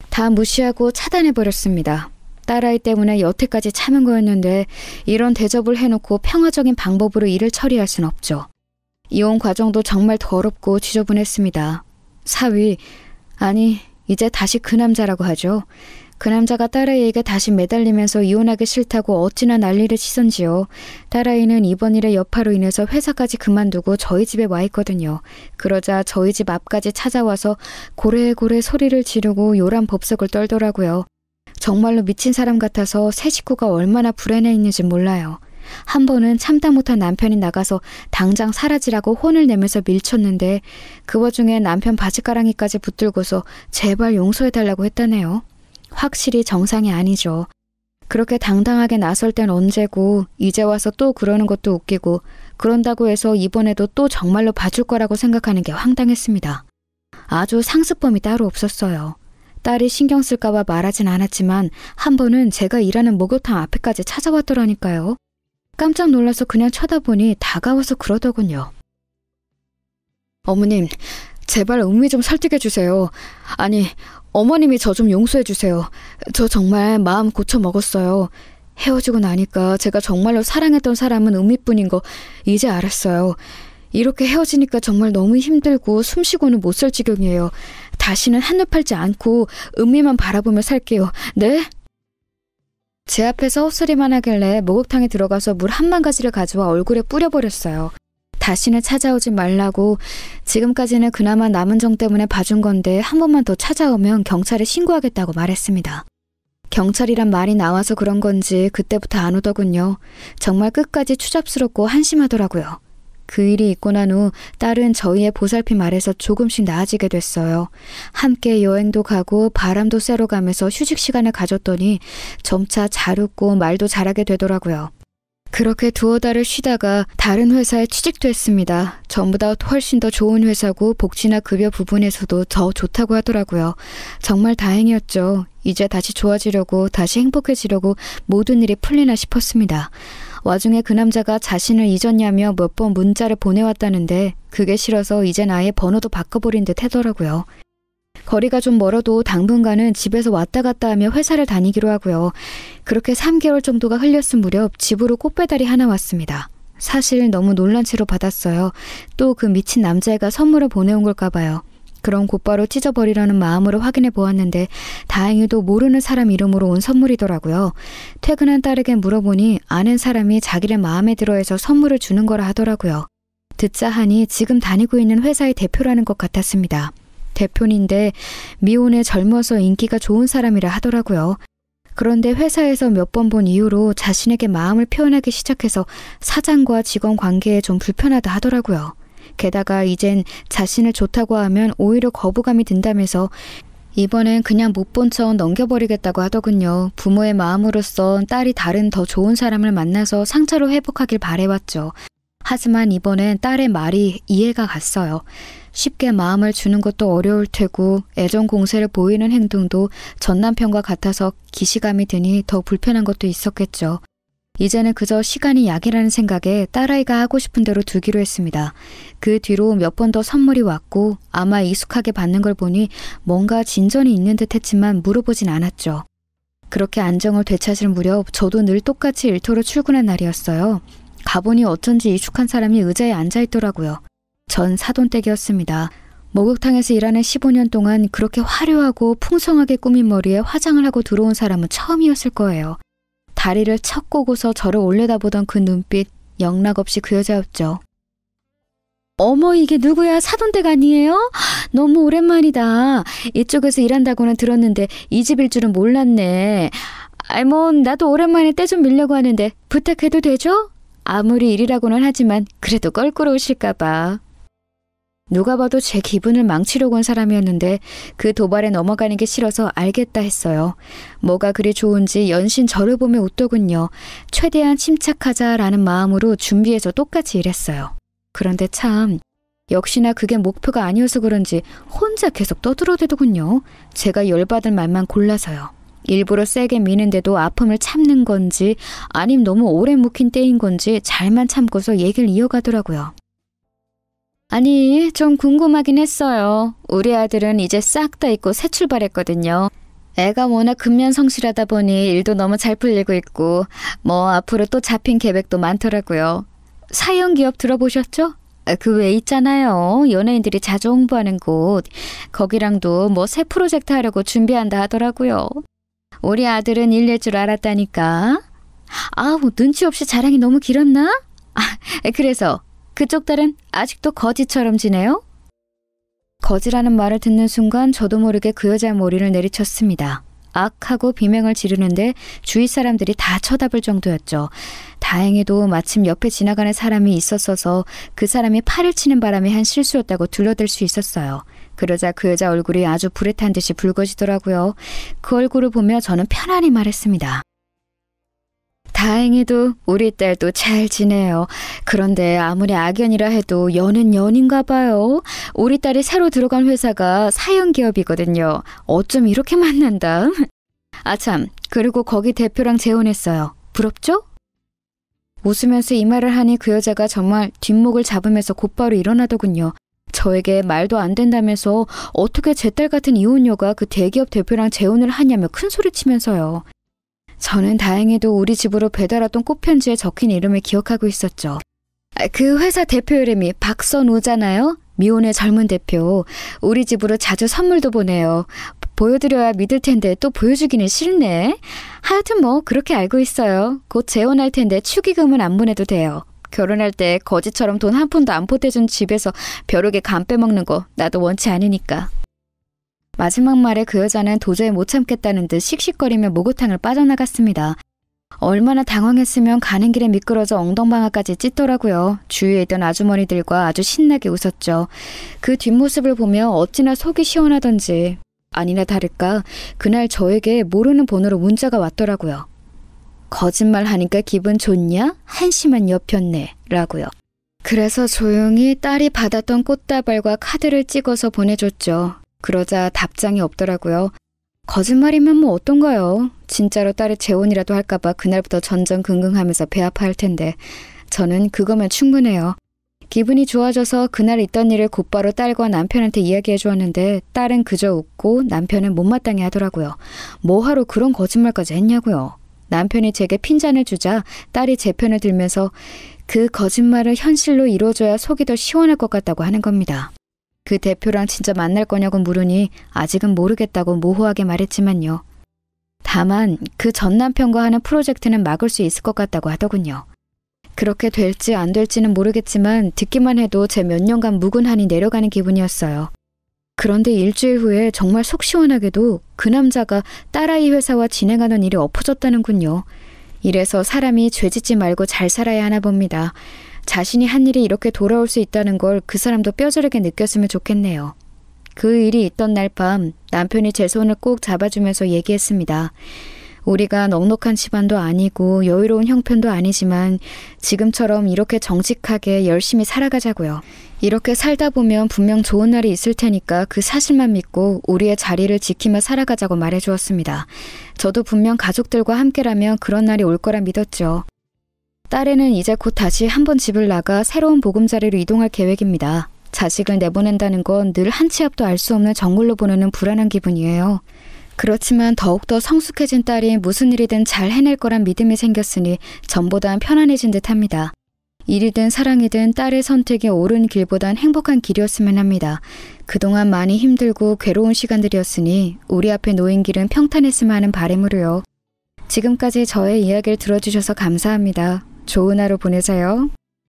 다 무시하고 차단해버렸습니다. 딸아이 때문에 여태까지 참은 거였는데 이런 대접을 해놓고 평화적인 방법으로 일을 처리할 순 없죠. 이혼 과정도 정말 더럽고 지저분했습니다. 사위, 아니 이제 다시 그 남자라고 하죠. 그 남자가 딸아이에게 다시 매달리면서 이혼하기 싫다고 어찌나 난리를 치선지요. 딸아이는 이번 일의 여파로 인해서 회사까지 그만두고 저희 집에 와 있거든요. 그러자 저희 집 앞까지 찾아와서 고래고래 소리를 지르고 요란 법석을 떨더라고요. 정말로 미친 사람 같아서 새 식구가 얼마나 불안해 있는지 몰라요. 한 번은 참다 못한 남편이 나가서 당장 사라지라고 혼을 내면서 밀쳤는데 그 와중에 남편 바지가랑이까지 붙들고서 제발 용서해달라고 했다네요. 확실히 정상이 아니죠. 그렇게 당당하게 나설 땐 언제고 이제 와서 또 그러는 것도 웃기고 그런다고 해서 이번에도 또 정말로 봐줄 거라고 생각하는 게 황당했습니다. 아주 상습범이 따로 없었어요. 딸이 신경 쓸까봐 말하진 않았지만 한 번은 제가 일하는 목욕탕 앞에까지 찾아왔더라니까요. 깜짝 놀라서 그냥 쳐다보니 다가와서 그러더군요. 어머님, 제발 음미 좀 설득해주세요. 아니, 어머님이 저 좀 용서해주세요. 저 정말 마음 고쳐 먹었어요. 헤어지고 나니까 제가 정말로 사랑했던 사람은 음미뿐인 거 이제 알았어요. 이렇게 헤어지니까 정말 너무 힘들고 숨쉬고는 못 살 지경이에요. 다시는 한눈 팔지 않고 음미만 바라보며 살게요. 네? 제 앞에서 헛소리만 하길래 목욕탕에 들어가서 물 한 망가지를 가져와 얼굴에 뿌려버렸어요. 다시는 찾아오지 말라고. 지금까지는 그나마 남은 정 때문에 봐준 건데 한 번만 더 찾아오면 경찰에 신고하겠다고 말했습니다. 경찰이란 말이 나와서 그런 건지 그때부터 안 오더군요. 정말 끝까지 추잡스럽고 한심하더라고요. 그 일이 있고 난 후 딸은 저희의 보살핌 아래서 조금씩 나아지게 됐어요. 함께 여행도 가고 바람도 쐬러 가면서 휴식 시간을 가졌더니 점차 잘 웃고 말도 잘하게 되더라고요. 그렇게 두어 달을 쉬다가 다른 회사에 취직도 했습니다. 전보다 훨씬 더 좋은 회사고 복지나 급여 부분에서도 더 좋다고 하더라고요. 정말 다행이었죠. 이제 다시 좋아지려고 다시 행복해지려고 모든 일이 풀리나 싶었습니다. 와중에 그 남자가 자신을 잊었냐며 몇 번 문자를 보내왔다는데 그게 싫어서 이젠 아예 번호도 바꿔버린 듯 하더라고요. 거리가 좀 멀어도 당분간은 집에서 왔다 갔다 하며 회사를 다니기로 하고요. 그렇게 3개월 정도가 흘렸을 무렵 집으로 꽃배달이 하나 왔습니다. 사실 너무 놀란 채로 받았어요. 또 그 미친 남자애가 선물을 보내온 걸까 봐요. 그럼 곧바로 찢어버리려는 마음으로 확인해 보았는데 다행히도 모르는 사람 이름으로 온 선물이더라고요. 퇴근한 딸에게 물어보니 아는 사람이 자기를 마음에 들어해서 선물을 주는 거라 하더라고요. 듣자 하니 지금 다니고 있는 회사의 대표라는 것 같았습니다. 대표인데 미혼에 젊어서 인기가 좋은 사람이라 하더라고요. 그런데 회사에서 몇 번 본 이후로 자신에게 마음을 표현하기 시작해서 사장과 직원 관계에 좀 불편하다 하더라고요. 게다가 이젠 자신을 좋다고 하면 오히려 거부감이 든다면서 이번엔 그냥 못 본 척 넘겨버리겠다고 하더군요. 부모의 마음으로써 딸이 다른 더 좋은 사람을 만나서 상처로 회복하길 바래왔죠. 하지만 이번엔 딸의 말이 이해가 갔어요. 쉽게 마음을 주는 것도 어려울 테고 애정 공세를 보이는 행동도 전 남편과 같아서 기시감이 드니 더 불편한 것도 있었겠죠. 이제는 그저 시간이 약이라는 생각에 딸아이가 하고 싶은 대로 두기로 했습니다. 그 뒤로 몇 번 더 선물이 왔고 아마 익숙하게 받는 걸 보니 뭔가 진전이 있는 듯 했지만 물어보진 않았죠. 그렇게 안정을 되찾을 무렵 저도 늘 똑같이 일터로 출근한 날이었어요. 가보니 어쩐지 익숙한 사람이 의자에 앉아있더라고요. 전 사돈댁이었습니다. 목욕탕에서 일하는 15년 동안 그렇게 화려하고 풍성하게 꾸민 머리에 화장을 하고 들어온 사람은 처음이었을 거예요. 다리를 척 꼬고서 저를 올려다보던 그 눈빛, 영락없이 그 여자였죠. 어머, 이게 누구야? 사돈댁 아니에요? 너무 오랜만이다. 이쪽에서 일한다고는 들었는데 이 집일 줄은 몰랐네. 나도 오랜만에 때 좀 밀려고 하는데 부탁해도 되죠? 아무리 일이라고는 하지만 그래도 껄끄러우실까 봐. 누가 봐도 제 기분을 망치려고 한 사람이었는데 그 도발에 넘어가는 게 싫어서 알겠다 했어요. 뭐가 그리 좋은지 연신 저를 보며 웃더군요. 최대한 침착하자라는 마음으로 준비해서 똑같이 일했어요. 그런데 참 역시나 그게 목표가 아니어서 그런지 혼자 계속 떠들어대더군요. 제가 열받을 말만 골라서요. 일부러 세게 미는데도 아픔을 참는 건지 아님 너무 오래 묵힌 때인 건지 잘만 참고서 얘기를 이어가더라고요. 아니, 좀 궁금하긴 했어요. 우리 아들은 이제 싹 다 잊고 새 출발했거든요. 애가 워낙 근면성실하다 보니 일도 너무 잘 풀리고 있고 앞으로 또 잡힌 계획도 많더라고요. 사연기업 들어보셨죠? 그 외에 있잖아요. 연예인들이 자주 홍보하는 곳. 거기랑도 새 프로젝트 하려고 준비한다 하더라고요. 우리 아들은 일낼 줄 알았다니까. 눈치 없이 자랑이 너무 길었나? 그래서 그쪽 딸은 아직도 거지처럼 지내요? 거지라는 말을 듣는 순간 저도 모르게 그 여자의 머리를 내리쳤습니다. 악하고 비명을 지르는데 주위 사람들이 다 쳐다볼 정도였죠. 다행히도 마침 옆에 지나가는 사람이 있었어서 그 사람이 팔을 치는 바람에 한 실수였다고 둘러댈 수 있었어요. 그러자 그 여자 얼굴이 아주 불에 탄 듯이 붉어지더라고요. 그 얼굴을 보며 저는 편안히 말했습니다. 다행히도 우리 딸도 잘 지내요. 그런데 아무리 악연이라 해도 연은 연인가 봐요. 우리 딸이 새로 들어간 회사가 사연기업이거든요. 어쩜 이렇게 만난다. 아참, 그리고 거기 대표랑 재혼했어요. 부럽죠? 웃으면서 이 말을 하니 그 여자가 정말 뒷목을 잡으면서 곧바로 일어나더군요. 저에게 말도 안 된다면서 어떻게 제 딸 같은 이혼녀가 그 대기업 대표랑 재혼을 하냐며 큰소리치면서요. 저는 다행히도 우리 집으로 배달 왔던 꽃편지에 적힌 이름을 기억하고 있었죠. 그 회사 대표 이름이 박선우잖아요. 미혼의 젊은 대표. 우리 집으로 자주 선물도 보내요. 보여드려야 믿을 텐데 또 보여주기는 싫네. 하여튼 그렇게 알고 있어요. 곧 재혼할 텐데 축의금은 안 보내도 돼요. 결혼할 때 거지처럼 돈 한 푼도 안 보태준 집에서 벼룩에 간 빼먹는 거 나도 원치 않으니까. 마지막 말에 그 여자는 도저히 못 참겠다는 듯 씩씩거리며 목욕탕을 빠져나갔습니다. 얼마나 당황했으면 가는 길에 미끄러져 엉덩방아까지 찢더라고요. 주위에 있던 아주머니들과 아주 신나게 웃었죠. 그 뒷모습을 보며 어찌나 속이 시원하던지. 아니나 다를까 그날 저에게 모르는 번호로 문자가 왔더라고요. 거짓말하니까 기분 좋냐? 한심한 여편네 라고요. 그래서 조용히 딸이 받았던 꽃다발과 카드를 찍어서 보내줬죠. 그러자 답장이 없더라고요. 거짓말이면 어떤가요? 진짜로 딸의 재혼이라도 할까봐 그날부터 전전긍긍하면서 배 아파할 텐데 저는 그거면 충분해요. 기분이 좋아져서 그날 있던 일을 곧바로 딸과 남편한테 이야기해 주었는데 딸은 그저 웃고 남편은 못마땅해 하더라고요. 뭐하러 그런 거짓말까지 했냐고요. 남편이 제게 핀잔을 주자 딸이 제 편을 들면서 그 거짓말을 현실로 이루어줘야 속이 더 시원할 것 같다고 하는 겁니다. 그 대표랑 진짜 만날 거냐고 물으니 아직은 모르겠다고 모호하게 말했지만요. 다만 그 전 남편과 하는 프로젝트는 막을 수 있을 것 같다고 하더군요. 그렇게 될지 안 될지는 모르겠지만 듣기만 해도 제 몇 년간 묵은 한이 내려가는 기분이었어요. 그런데 일주일 후에 정말 속 시원하게도 그 남자가 딸아이 회사와 진행하는 일이 엎어졌다는군요. 이래서 사람이 죄짓지 말고 잘 살아야 하나 봅니다. 자신이 한 일이 이렇게 돌아올 수 있다는 걸 그 사람도 뼈저리게 느꼈으면 좋겠네요. 그 일이 있던 날 밤 남편이 제 손을 꼭 잡아주면서 얘기했습니다. 우리가 넉넉한 집안도 아니고 여유로운 형편도 아니지만 지금처럼 이렇게 정직하게 열심히 살아가자고요. 이렇게 살다 보면 분명 좋은 날이 있을 테니까 그 사실만 믿고 우리의 자리를 지키며 살아가자고 말해주었습니다. 저도 분명 가족들과 함께라면 그런 날이 올 거라 믿었죠. 딸애는 이제 곧 다시 한번 집을 나가 새로운 보금자리로 이동할 계획입니다. 자식을 내보낸다는 건 늘 한 치 앞도 알 수 없는 정글로 보내는 불안한 기분이에요. 그렇지만 더욱더 성숙해진 딸이 무슨 일이든 잘 해낼 거란 믿음이 생겼으니 전보단 편안해진 듯합니다. 일이든 사랑이든 딸의 선택이 옳은 길보단 행복한 길이었으면 합니다. 그동안 많이 힘들고 괴로운 시간들이었으니 우리 앞에 놓인 길은 평탄했으면 하는 바람으로요. 지금까지 저의 이야기를 들어주셔서 감사합니다. 좋은 하루 보내세요.